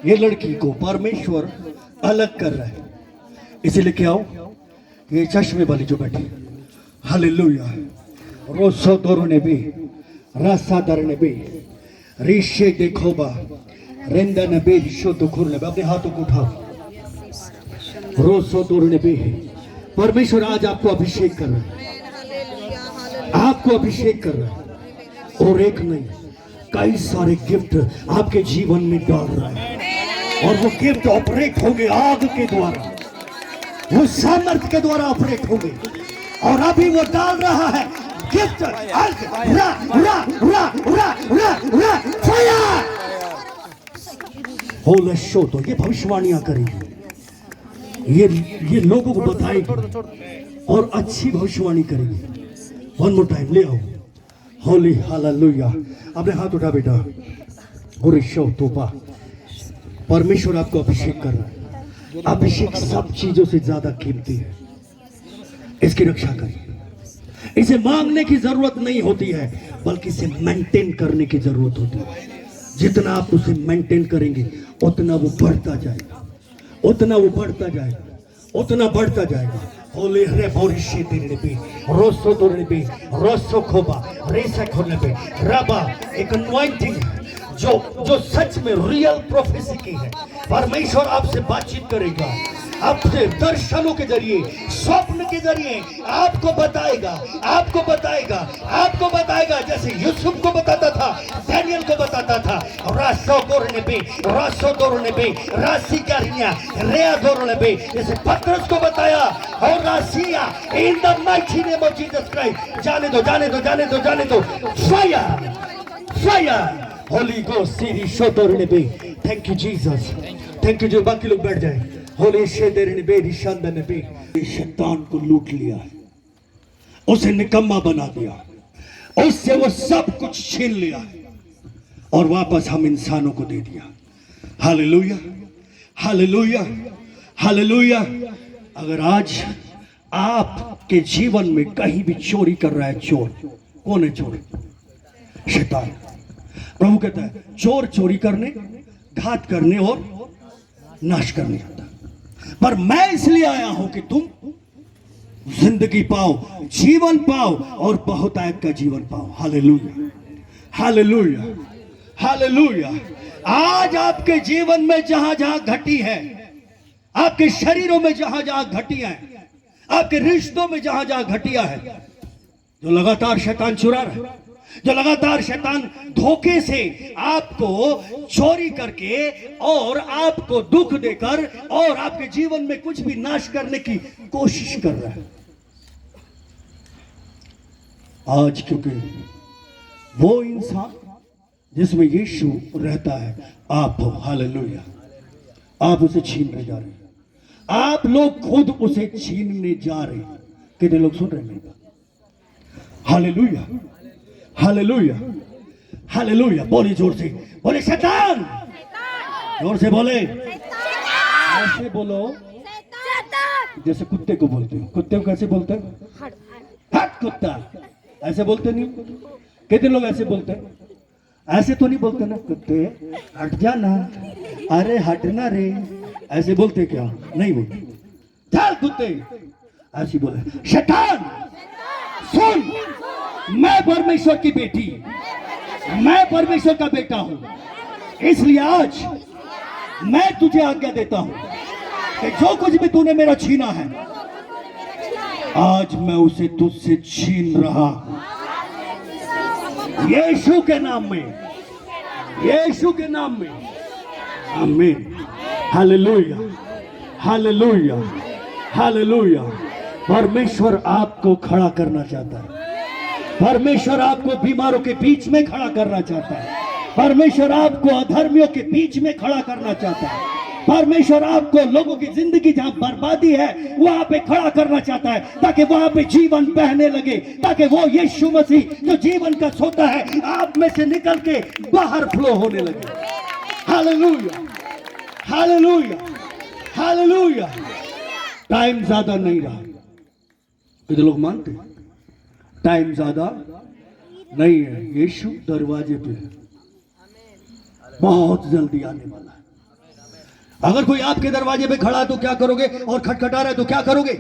ये लड़की को परमेश्वर अलग कर रहा है इसीलिए क्या हो ये चश्मे वाली जो बैठी हालेलुया रोसो दोरने भी रासा दरने भी ऋषे देखोबा रेंदन बे रिशो तो खुरने अपने हाथों को उठाओ रोसो दोरने भी परमेश्वर आज आपको अभिषेक कर रहा है आपको अभिषेक कर रहा है और एक नहीं कई सारे गिफ्ट आपके जीवन में डाल रहा है और वो गिफ्ट ऑपरेट होंगे आग के द्वारा वो सामर्थ्य के द्वारा ऑपरेट होंगे और अभी वो डाल रहा है गिफ्ट रा रा रा रा रा रा फायर होले शो तो ये भविष्यवाणियां करेगी ये लोगों को बताएगी और अच्छी भविष्यवाणी करेगी वन मोर टाइम ले आओ होली हालेलुया अपने हाथ उठा बेटा और शो तोपा परमेश्वर आपको अभिषेक कर रहा है अभिषेक सब चीजों से ज्यादा कीमती है इसकी रक्षा करिए इसे मांगने की जरूरत नहीं होती है बल्कि इसे मेंटेन करने की जरूरत होती है जितना आप उसे मेंटेन करेंगे उतना वो बढ़ता जाएगा उतना वो बढ़ता जाएगा उतना बढ़ता जाएगा होली रे बोरिशे तेरे पे रोसो तोरने पे रोसो खोबा रेसा खोलने पे रबा एक अनॉइंटिंग जो सच में रियल प्रोफेसी की है परमेश्वर आपसे बातचीत करेगा आपसे दर्शनों के जरिए स्वप्न के जरिए आपको बताएगा आपको बताएगा आपको बताएगा जैसे यूसुफ को बताता था डैनियल को बताता था रासो तोड़ने पे रासो तोड़ने पे राशि करिया रेया तोड़ने पे जैसे पतरस को बताया और राशिया in the mighty name of Jesus Christ जाने दो जाने दो जाने दो जाने दो फायर फायर होली गोस्ट सीरी शो तोड़ने पे thank you Jesus thank you जो बाकी लोग बैठ जाए होली शेदर ने बेरी शानदार ने बे शैतान को लूट लिया उसे निकम्मा बना दिया उससे वो सब कुछ छीन लिया और वापस हम इंसानों को दे दिया हालेलुया हालेलुया हालेलुया अगर आज आपके जीवन में कहीं भी चोरी कर रहा है चोर कौन है चोर शैतान प्रभु कहता है चोर चोरी करने घात करने और नाश करने आता पर मैं इसलिए आया हूं कि तुम जिंदगी पाओ जीवन पाओ और बहुतायत का जीवन पाओ हालेलुया हालेलुया हालेलुया आज आपके जीवन में जहां जहां घटी है आपके शरीरों में जहां जहां घटियां है आपके रिश्तों में जहां जहां घटिया है जो लगातार शैतान चुरा रहा है जो लगातार शैतान धोखे से आपको चोरी करके और आपको दुख देकर और आपके जीवन में कुछ भी नाश करने की कोशिश कर रहा है आज क्योंकि वो इंसान जिसमें यीशु रहता है आप हो हालेलुया आप उसे छीनने जा रहे हैं आप लोग खुद उसे छीनने जा रहे हैं कितने लोग सुन रहे हैं हालेलुया हालेलुया हालेलुया बोले जोर से बोले शैतान जोर से बोले ऐसे बोलो जैसे कुत्ते को बोलते हो कुत्ते को कैसे बोलते हैं हट कुत्ता ऐसे बोलते नहीं कितने लोग ऐसे बोलते हैं ऐसे तो नहीं बोलते ना कुत्ते हट जाना अरे हटना रे ऐसे बोलते क्या नहीं बोलते चल कुत्ते ऐसी बोले, शैतान सुन, मैं परमेश्वर की बेटी, मैं परमेश्वर का बेटा हूं, इसलिए आज मैं तुझे आज्ञा देता हूं कि जो कुछ भी तूने मेरा छीना है, आज मैं उसे तुझसे छीन रहा हूं, यीशु के नाम में, यीशु के नाम में। आमीन। Hallelujah, hallelujah, hallelujah. परमेश्वर आपको खड़ा करना चाहता है। परमेश्वर आपको बीमारों के बीच में खड़ा करना चाहता है। परमेश्वर आपको अधर्मियों के बीच में खड़ा करना चाहता है। परमेश्वर आपको लोगों की जिंदगी जहां बर्बादी है वहां पे खड़ा करना चाहता है, ताकि वहां पे जीवन बहने लगे, ताकि वो यीशु मसीह जो जीवन का सोता है आप में से निकल के बाहर फ्लो होने लगे। Hallelujah, hallelujah, hallelujah. टाइम ज्यादा नहीं रहा, ये लोग मानते हैं टाइम ज्यादा नहीं है। यीशु दरवाजे पे बहुत जल्दी आने वाला है। अगर कोई आपके दरवाजे पे खड़ा तो क्या करोगे? और खटखटा रहा है तो क्या करोगे?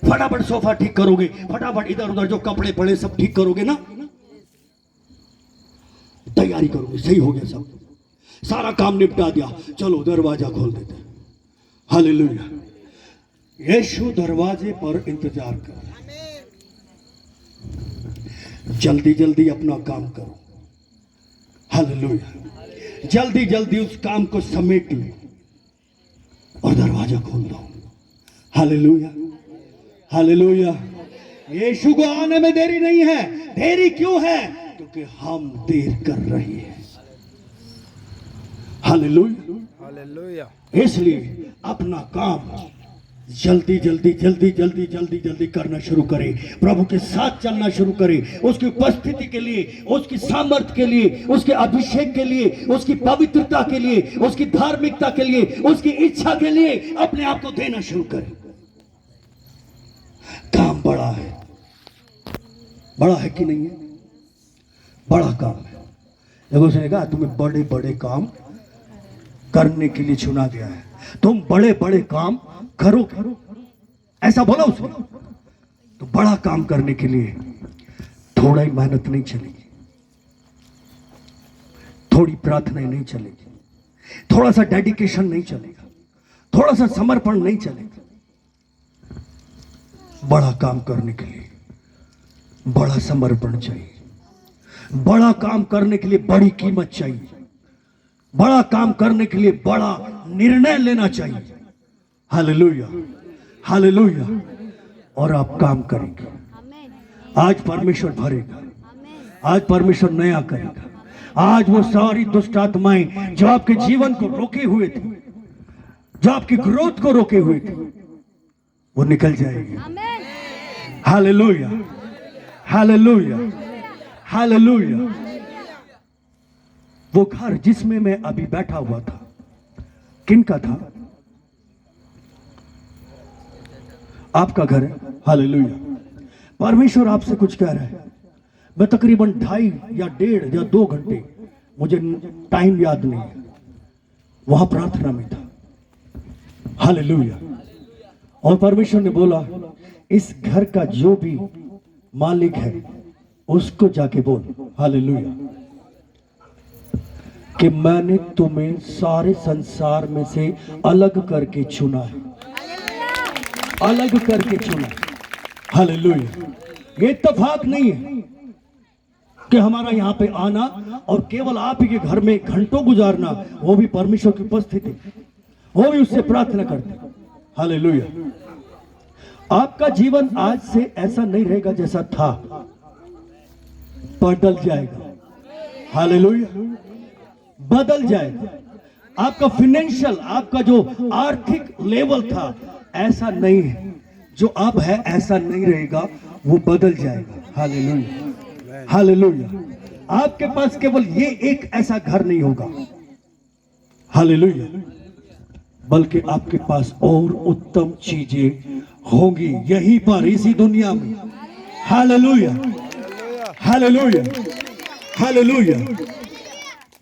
फटाफट सोफा ठीक करोगे, फटाफट इधर उधर जो कपड़े पड़े सब ठीक करोगे ना, तैयारी करोगे, सही हो गया सब, सारा काम निपटा दिया, चलो दरवाजा खोल देते। हालेलुया। यीशु दरवाजे पर इंतजार कर, जल्दी जल्दी अपना काम करो। हालेलुया। जल्दी जल्दी उस काम को समेट लो और दरवाजा खोल दो। Hallelujah, hallelujah. यीशु को आने में देरी नहीं है। देरी क्यों है? क्योंकि हम देर कर रहे हैं। Hallelujah, hallelujah. इसलिए अपना काम जल्दी जल्दी जल्दी जल्दी जल्दी जल्दी करना शुरू करें। प्रभु के साथ चलना शुरू करें, उसकी उपस्थिति के लिए, उसकी सामर्थ्य के लिए, उसके अभिषेक के लिए, उसकी पवित्रता के लिए, उसकी धार्मिकता के लिए, उसकी इच्छा के लिए अपने आप को देना शुरू करें। काम बड़ा है, बड़ा है कि नहीं है? बड़ा काम है। देखो उसने कहा तुम्हें बड़े बड़े काम करने के लिए चुना गया है, तुम बड़े बड़े काम करो, ऐसा बोला उसने। तो बड़ा काम करने के लिए थोड़ा ही मेहनत नहीं चलेगी, थोड़ी प्रार्थना नहीं चलेगी, थोड़ा सा डेडिकेशन नहीं चलेगा, थोड़ा सा समर्पण नहीं चलेगा। बड़ा काम करने के लिए बड़ा समर्पण चाहिए, बड़ा काम करने के लिए बड़ी कीमत चाहिए, बड़ा काम करने के लिए बड़ा निर्णय लेना चाहिए। Hallelujah, hallelujah. और आप काम करेंगे, आज परमेश्वर भरेगा, आज परमेश्वर नया करेगा। आज वो सारी दुष्ट आत्माएं जो आपके जीवन को रोके हुए थे, जो आपकी ग्रोथ को रोके हुए थे, वो निकल जाएगी। Hallelujah, hallelujah, hallelujah. वो घर जिसमें मैं अभी बैठा हुआ था किन का था? आपका घर है। हालेलुया। परमेश्वर आपसे कुछ कह रहा है। मैं तकरीबन 2.5 या 1.5 या 2 घंटे, मुझे टाइम याद नहीं है, वहां प्रार्थना में था। हालेलुया। और परमेश्वर ने बोला इस घर का जो भी मालिक है उसको जाके बोल, हालेलुया, कि मैंने तुम्हें सारे संसार में से अलग करके चुना है, अलग करके चुना। हालेलुया। ये इत्तेफाक नहीं है कि हमारा यहां पे आना और केवल आप ही के घर में घंटों गुजारना, वो भी परमेश्वर की उपस्थिति, वो भी उससे प्रार्थना करते। हालेलुया। आपका जीवन आज से ऐसा नहीं रहेगा जैसा था, बदल जाएगा। हालेलुया, बदल जाएगा। आपका फाइनेंशियल, आपका जो आर्थिक लेवल था ऐसा नहीं है, जो अब है ऐसा नहीं रहेगा, वो बदल जाएगा। Hallelujah, hallelujah. आपके पास केवल ये एक ऐसा घर नहीं होगा, हालेलुया, बल्कि आपके पास और उत्तम चीजें होंगी यहीं पर, इसी दुनिया में। Hallelujah, hallelujah, hallelujah.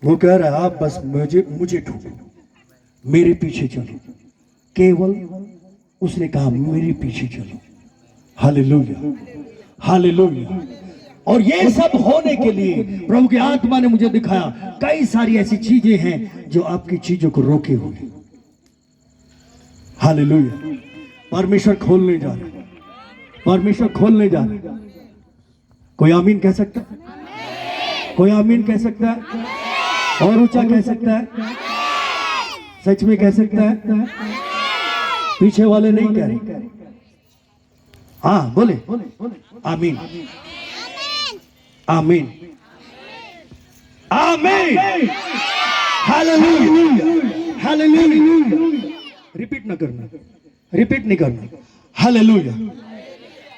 वो कह रहा है आप बस मुझे ढूंढो, मेरे पीछे चलो, केवल उसने कहा मेरे पीछे चलो। Hallelujah, hallelujah. और ये सब होने के लिए प्रभु की आत्मा ने मुझे दिखाया कई सारी ऐसी चीजें हैं जो आपकी चीजों को रोके हुए। हालेलुया। परमेश्वर खोलने जा रहे, परमेश्वर खोलने जा रहे। कोई आमीन कह सकता है? कोई आमीन कह सकता है? और ऊंचा कह सकता है? सच में कह सकता है? पीछे वाले नहीं कह रहे। हाँ बोले आमीन, आमीन, आमीन। Hallelujah, hallelujah. रिपीट ना करना, रिपीट नहीं करना। हालेलुया।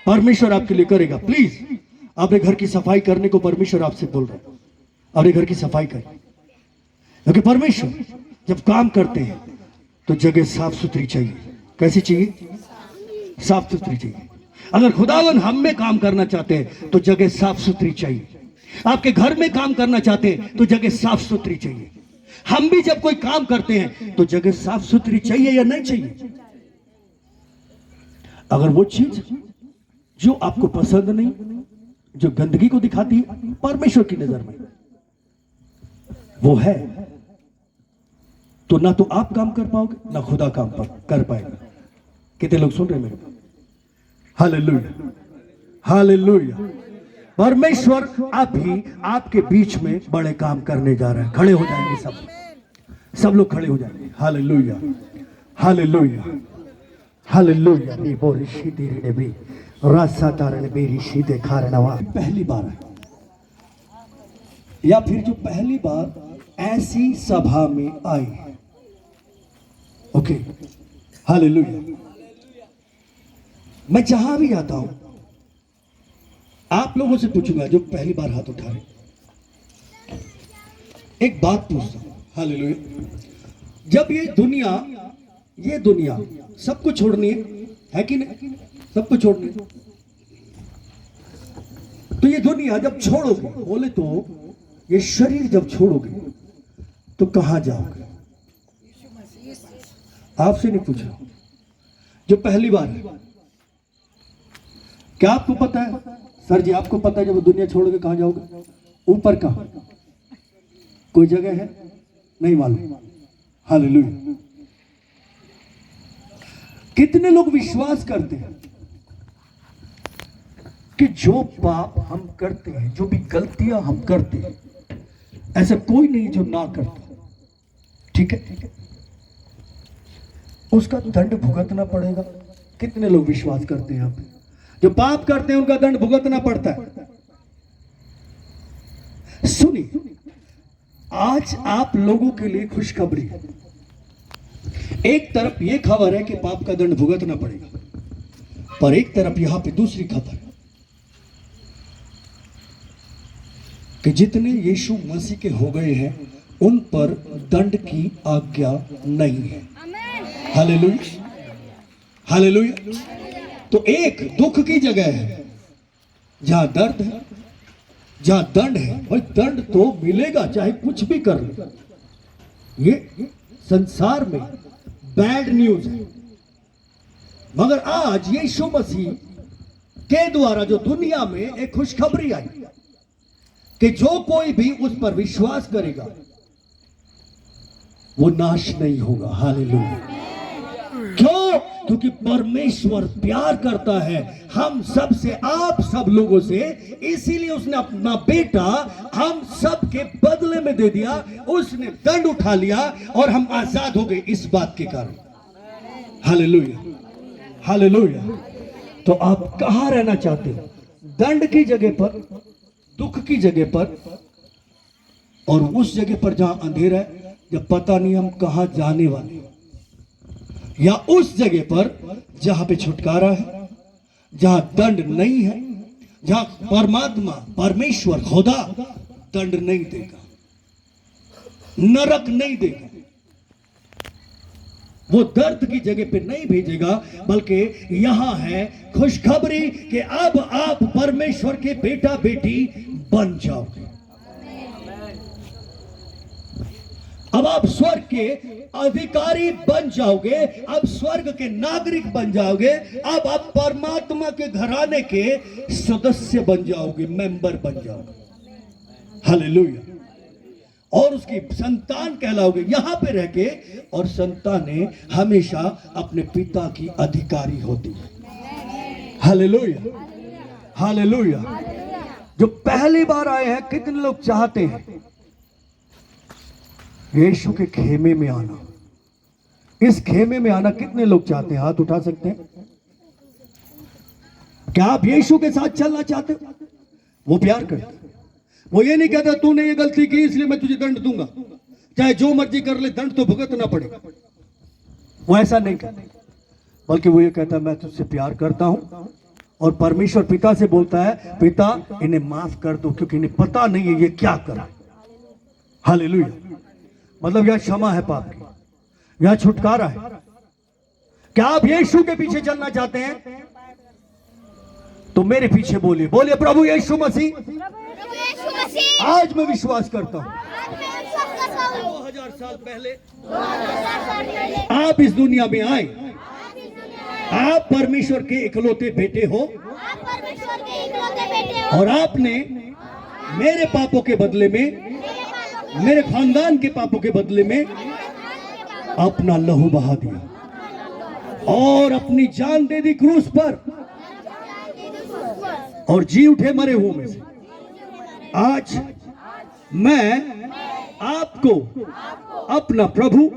परमेश्वर आपके लिए करेगा। प्लीज अपने घर की सफाई करने को परमेश्वर आपसे बोल रहा है। अपने घर की सफाई करें, क्योंकि परमेश्वर जब काम करते हैं तो जगह साफ सुथरी चाहिए। कैसी चाहिए? साफ सुथरी चाहिए। अगर खुदावन हम में काम करना चाहते हैं तो जगह साफ सुथरी चाहिए। आपके घर में काम करना चाहते हैं तो जगह साफ सुथरी चाहिए। हम भी जब कोई काम करते हैं तो जगह साफ सुथरी चाहिए या नहीं चाहिए? अगर वो चीज जो आपको पसंद नहीं, जो गंदगी को दिखाती है परमेश्वर की नजर में, वो है, तो ना तो आप काम कर पाओगे ना खुदा काम कर पाएगा। कितने लोग सुन रहे हैं मेरे? Hallelujah, hallelujah. परमेश्वर अभी आपके बीच में बड़े काम करने जा रहे हैं। खड़े हो जाएंगे सब लोग खड़े हो जाएंगे। Hallelujah, hallelujah, hallelujah. नी बोली सीधी रे भी रास्ता तारने बेरी सीधे खारनवा। पहली बार है या फिर जो पहली बार ऐसी सभा में आए, ओके, हालेलुया। मैं जहां भी आता हूं आप लोगों से पूछूंगा जो पहली बार हाथ उठा रहे, एक बात पूछता हूं। हालेलुया। जब ये दुनिया सबको छोड़नी है कि नहीं? सबको छोड़नी है। तो ये दुनिया जब छोड़ोगे, बोले तो ये शरीर जब छोड़ोगे तो कहां जाओगे? आपसे नहीं पूछा, जो पहली बार है। क्या आपको पता है? सर जी आपको पता है जब दुनिया छोड़ोगे कहां जाओगे? ऊपर कहां? कोई जगह है? नहीं मालूम। हालेलुया। कितने लोग विश्वास करते हैं कि जो पाप हम करते हैं, जो भी गलतियां हम करते हैं, ऐसा कोई नहीं जो ना करता। ठीक है, उसका दंड भुगतना पड़ेगा। कितने लोग विश्वास करते हैं? यहाँ पे जो पाप करते हैं उनका दंड भुगतना पड़ता है। सुनिए, आज आप लोगों के लिए खुशखबरी है। एक तरफ यह खबर है कि पाप का दंड भुगतना पड़ेगा, पर एक तरफ यहां पे दूसरी खबर है कि जितने यीशु मसीह के हो गए हैं उन पर दंड की आज्ञा नहीं है। Hallelujah, hallelujah. तो एक दुख की जगह है जहां दर्द है, जहां दंड है। भाई दंड तो मिलेगा चाहे कुछ भी कर लो। ये संसार में बैड न्यूज है, मगर आज यीशु मसीह के द्वारा जो दुनिया में एक खुशखबरी आई कि जो कोई भी उस पर विश्वास करेगा वो नाश नहीं होगा। हालेलुया। क्यों? क्योंकि परमेश्वर प्यार करता है हम सब से, आप सब लोगों से, इसीलिए उसने अपना बेटा हम सब के बदले में दे दिया। उसने दंड उठा लिया और हम आजाद हो गए इस बात के कारण। Hallelujah, hallelujah. तो आप कहां रहना चाहते हो? दंड की जगह पर, दुख की जगह पर, और उस जगह पर जहां अंधेरा है, जब पता नहीं हम कहां जाने वाले, या उस जगह पर जहां पे छुटकारा है, जहां दंड नहीं है, जहां परमात्मा परमेश्वर खुदा दंड नहीं देगा, नरक नहीं देगा, वो दर्द की जगह पे नहीं भेजेगा, बल्कि यहां है खुशखबरी कि अब आप परमेश्वर के बेटा बेटी बन जाओगे। अब आप स्वर्ग के अधिकारी बन जाओगे, अब स्वर्ग के नागरिक बन जाओगे, अब आप परमात्मा के घराने के सदस्य बन जाओगे, मेंबर बन जाओगे। हालेलुया। और उसकी संतान कहलाओगे यहां पे रह के। और संतानें हमेशा अपने पिता की अधिकारी होती है। Hallelujah, hallelujah. जो पहली बार आए हैं, कितने लोग चाहते हैं यीशु के खेमे में आना? इस खेमे में आना कितने लोग चाहते हैं? हाथ उठा सकते हैं। क्या आप यीशु के साथ चलना चाहते हो? वो प्यार करते, वो ये नहीं कहता तूने ये गलती की इसलिए मैं तुझे दंड दूंगा, चाहे जो मर्जी कर ले, दंड तो भुगतना पड़ेगा। वो ऐसा नहीं कहता, बल्कि वो ये कहता मैं तुझसे प्यार करता हूं। और परमेश्वर पिता से बोलता है, पिता इन्हें माफ कर दो क्योंकि इन्हें पता नहीं है ये क्या करा। हालेलुया। मतलब यह क्षमा है पाप की, यह छुटकारा है। क्या आप यीशु के पीछे चलना चाहते हैं? तो मेरे पीछे बोलिए, बोलिए प्रभु यीशु मसीह, आज मैं विश्वास करता हूं 2000 साल पहले आप इस दुनिया में आए, आप परमेश्वर के इकलौते बेटे हो, और आपने मेरे पापों के बदले में, मेरे खानदान के पापों के बदले में अपना लहू बहा दिया और अपनी जान दे दी क्रूस पर, और जी उठे मरे हुओं में से। आज मैं आपको अपना प्रभु,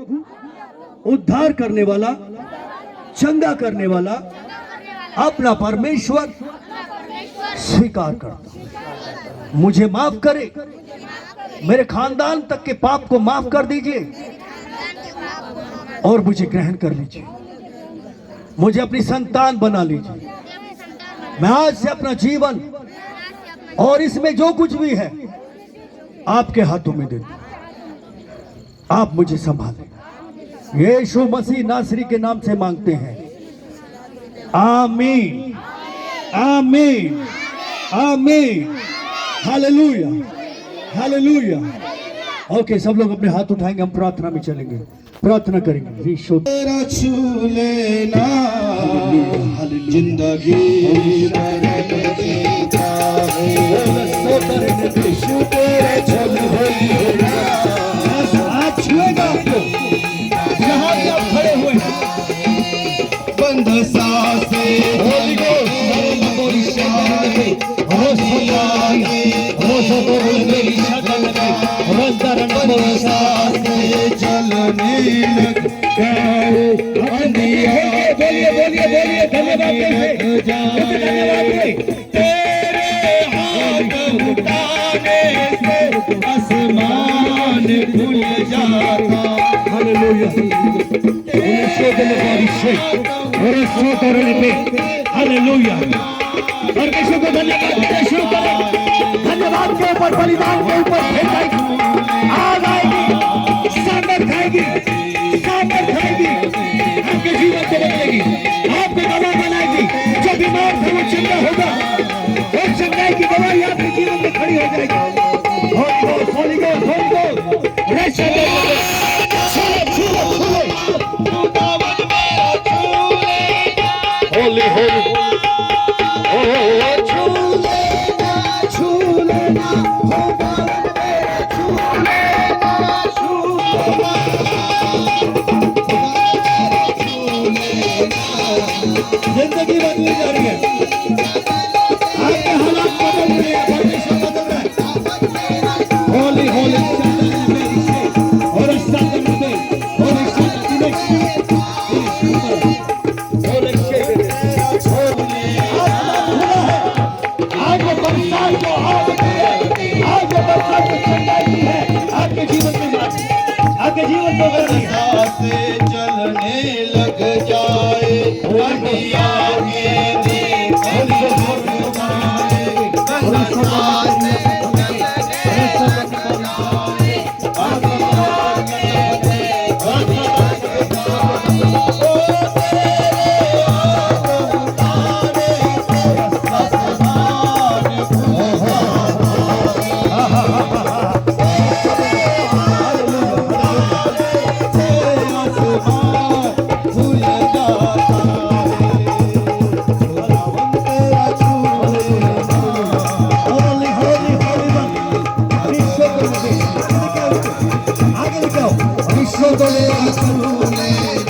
उद्धार करने वाला, चंगा करने वाला, अपना परमेश्वर स्वीकार करता हूं। मुझे माफ करे, मेरे खानदान तक के पाप को माफ कर दीजिए और मुझे ग्रहण कर लीजिए, मुझे अपनी संतान बना लीजिए। मैं आज से अपना जीवन और इसमें जो कुछ भी है आपके हाथों में दे दूं, आप मुझे संभालें। यीशु मसीह नासरी के नाम से मांगते हैं, आमीन, आमीन, आमीन। Hallelujah, hallelujah. ओके, सब लोग अपने हाथ उठाएंगे, हम प्रार्थना में चलेंगे, प्रार्थना करेंगे। तेरा छू लेना जिंदगी देता है, यीशु तेरे छू लेना। आज छुएगा आपको जहां भी आप खड़े हुए हैं। बंद सांसें चलने लग गए, बोलिए बोलिए बोलिए, धन्यवाद। तेरे हाथ उठाने से आसमान खुल जाता। हालेलुया। हालेलुया। परमेश्वर को धन्यवाद देना शुरू करें। धन्यवाद के ऊपर, बलिदान के ऊपर आग आएगी, सामर्थ आएगी, सामर्थ आएगी, आपके जीवन को बदलेगी, आपको गवाह बनाएगी। जो बीमार था वो चंगा होगा, और चंगाई की गवाही आपके जीवन में खड़ी हो जाएगी। होली होली, छू लेना, छू लेना,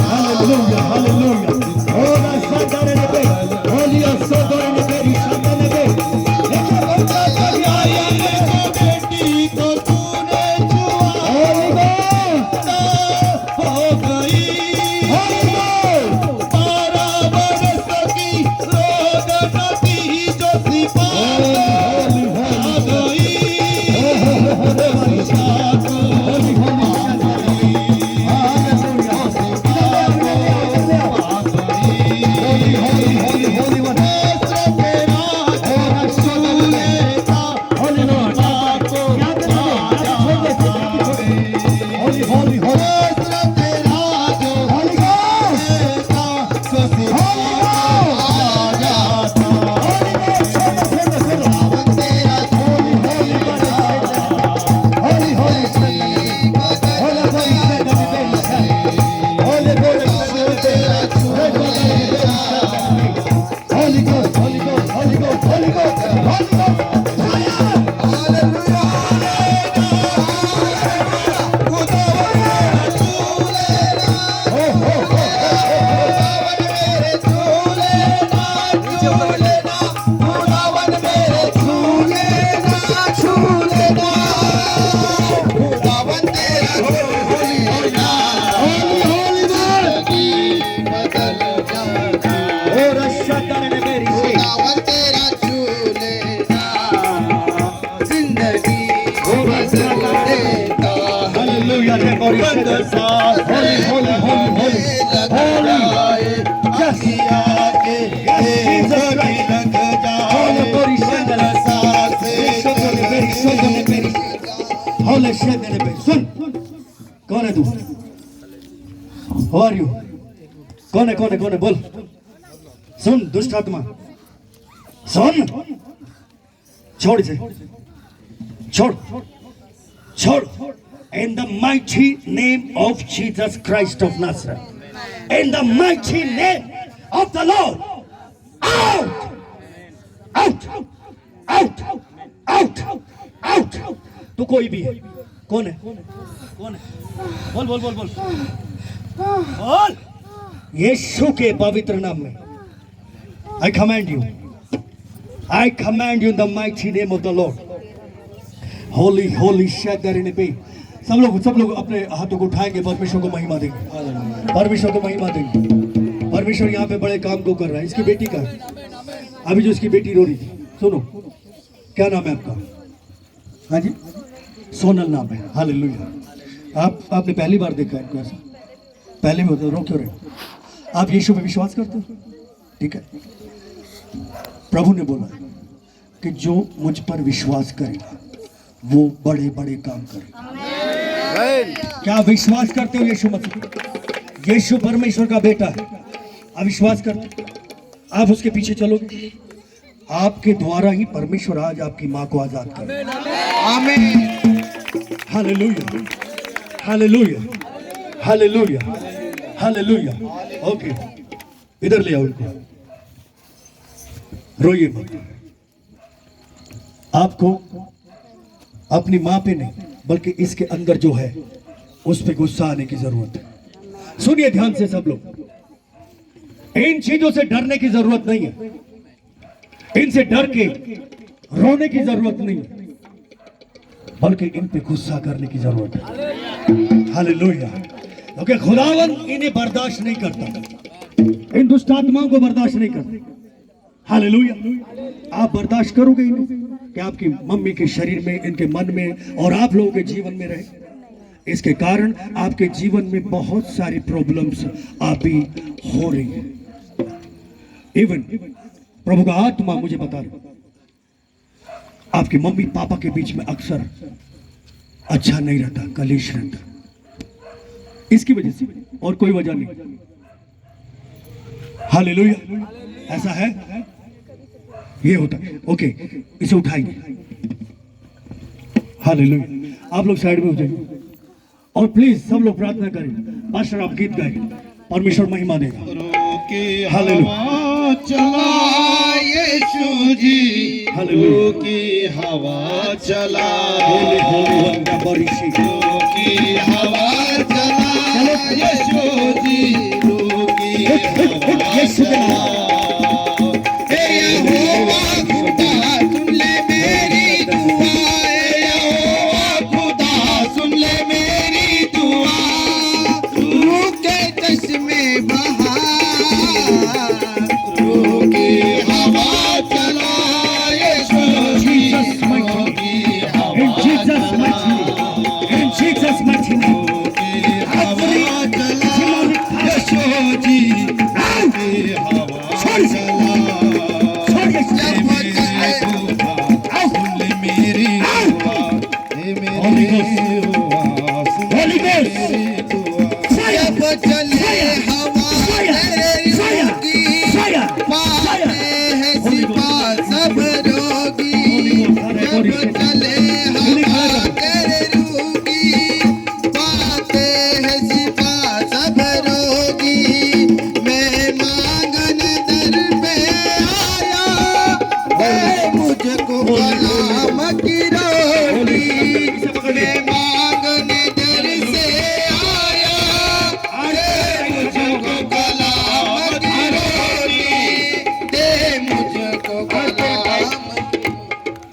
Hallelujah, hallelujah. Ora sadare nebe, holia sadare nebe, rishata nebe. बेटी को तूने छुआ Holy Ghost, हो गई Holy Ghost. 12 बरस की रोदन की जो सिपाही आ गई Holy Ghost, Holy Ghost, Holy Ghost, Holy Ghost, Holy Ghost. Ora sadare nebe, rishata. Hallelujah, holy, holy, holy, holy, holy. Yes, Jesus Christ. Holy, holy, sadare. Rishata nebe, rishata nebe. Holy, sadare nebe. सुन, कौन है तू? Who are you? कौन है बोल. सुन दुष्ट आत्मा, सुन, छोड़ इसे, छोड़. In the mighty name of Jesus Christ of Nazareth, in the mighty name of the Lord, out. तू कोई भी है, कौन है? बोल. यीशु के पवित्र नाम में I command you in the mighty name of the Lord. Holy Shaddai Nebe. सब लोग अपने हाथों को उठाएंगे, परमेश्वर को महिमा देंगे, परमेश्वर यहाँ पे बड़े काम को कर रहा है. इसकी बेटी का, अभी जो इसकी बेटी रो रही थी, सुनो, क्या नाम है आपका? हाँ जी, सोनल नाम है. हालेलुया. आपने पहली बार देखा है इनको ऐसा? पहले में होता, रो क्यों रहे? आप यीशु पे विश्वास करते हो? ठीक है. प्रभु ने बोला कि जो मुझ पर विश्वास करेगा वो बड़े बड़े काम करेगा. क्या विश्वास करते हो यीशु मसीह? यीशु परमेश्वर का बेटा है. आप विश्वास करते हो? आप उसके पीछे चलोगे, आपके द्वारा ही परमेश्वर आज आपकी माँ को आजाद करेगा. आमीन. Hallelujah, hallelujah, hallelujah, hallelujah. Okay, इधर ले आओ इनको. रोइए मत. आपको अपनी माँ पे नहीं बल्कि इसके अंदर जो है उस पे गुस्सा आने की जरूरत है. सुनिए ध्यान से सब लोग, इन चीजों से डरने की जरूरत नहीं है, इनसे डर के रोने की जरूरत नहीं है, बल्कि इन पे गुस्सा करने की जरूरत है. हालेलुया. क्योंकि खुदावंद इन्हें बर्दाश्त नहीं करता, इन दुष्ट आत्माओं को बर्दाश्त नहीं करता. हालेलुया. आप बर्दाश्त करोगे इन्हें कि आपकी मम्मी के शरीर में, इनके मन में और आप लोगों के जीवन में रहे. इसके कारण आपके जीवन में बहुत सारी प्रॉब्लम्स अभी हो रही है. इवन प्रभु का आत्मा मुझे बता रहा, आपके मम्मी पापा के बीच में अक्सर अच्छा नहीं रहता, कलेश रहता. इसकी वजह से और कोई वजह नहीं. हालेलुया. ऐसा है, ये होता है. ओके, इसे उठाएंगे. हालेलुया. आप लोग साइड में हो जाइए और प्लीज सब लोग प्रार्थना करें. पास्टर आप गीत गाएं, परमेश्वर महिमा देगा. हवा चला यीशु जी, हालेलुया. की हवा चला, होली होली होली की हवा चला. चलो यीशु जी रोगी यीशु के नाम। हे यहोवा खुदा सुन ले मेरी दुआ, हे यहोवा खुदा सुन ले मेरी दुआ, रूह के चश्मे बहा, रूह की हवा चला, यीशु जी रोगी In Jesus' mighty name. In Jesus' mighty name.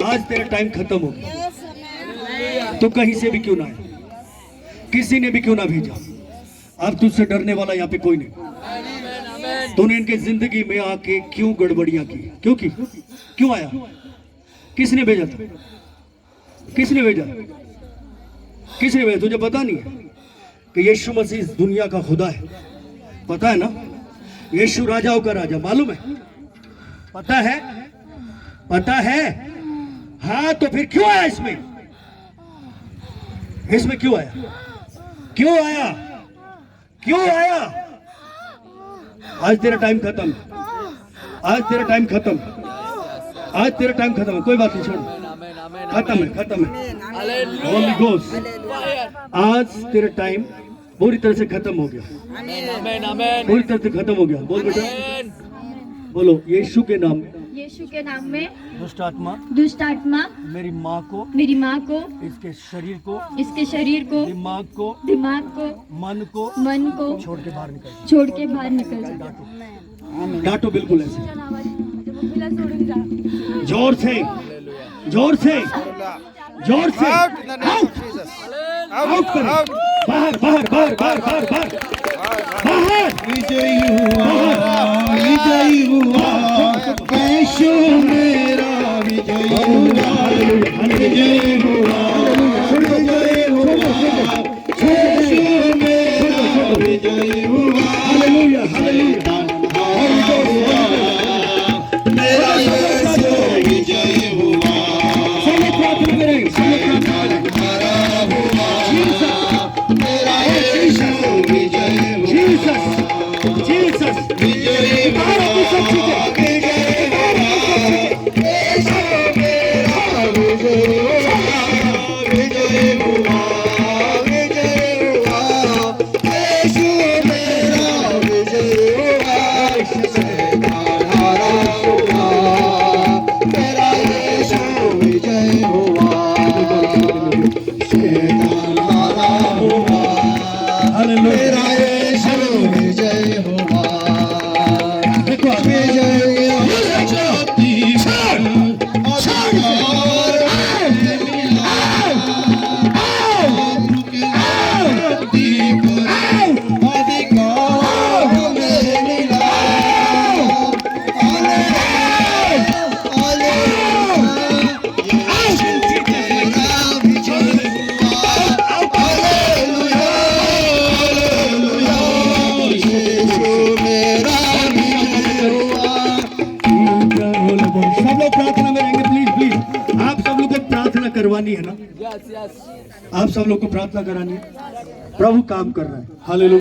आज तेरा टाइम खत्म हो गया, तो कहीं से भी क्यों ना आए, किसी ने भी क्यों ना भेजा, अब तुझसे डरने वाला यहाँ पे कोई नहीं। तूने इनके जिंदगी में आके क्यों गड़बड़ियां की, क्यों की, क्यों आया, किसने भेजा था, किसने भेजा, किसने भेजा? तुझे पता नहीं है कि यीशु मसीह इस दुनिया का खुदा है, पता है ना? यीशु राजाओं का राजा, मालूम है? पता है, पता है? हाँ, तो फिर क्यों आया इसमें, इसमें क्यों आया, क्यों आया, क्यों आया? आज तेरा टाइम खत्म, आज तेरा टाइम खत्म, आज तेरा टाइम खत्म है, कोई बात नहीं, छोड़, खत्म है, खत्म है। होली घोस्ट, आज तेरा टाइम पूरी तरह से खत्म हो गया, पूरी तरह से खत्म हो गया। बोल बेटा, बोलो, यीशु के नाम में, यीशु के नाम में दुष्ट आत्मा मेरी माँ को, इसके शरीर को, दिमाग को, मन को छोड़ के बाहर निकल जा। डांटो। डांटो बिल्कुल ऐसे, जोर से, जोर से, जोर से, आउट, आउट करो, बाहर, बाहर, बाहर, बाहर, बाहर, बाहर, बाहर। विजयी हुआ, विजयी हुआ, यीशु मेरा विजयी हुआ, विजयी हुआ, विजयी हुआ, यीशु मेरा विजयी हुआ, हालेलुया, हालेलुया। मेरा यीशु विजयी हुआ, सब लोग प्रार्थना करें, सब लोग प्रार्थना करें। हरा हुआ, मेरा यीशु विजयी हुआ, जीसस, जीसस, विजयी बाहर अपनी सब चीजें, करवानी है ना, आप सब लोग को प्रार्थना करानी है, प्रभु काम कर रहा है। हालेलुया।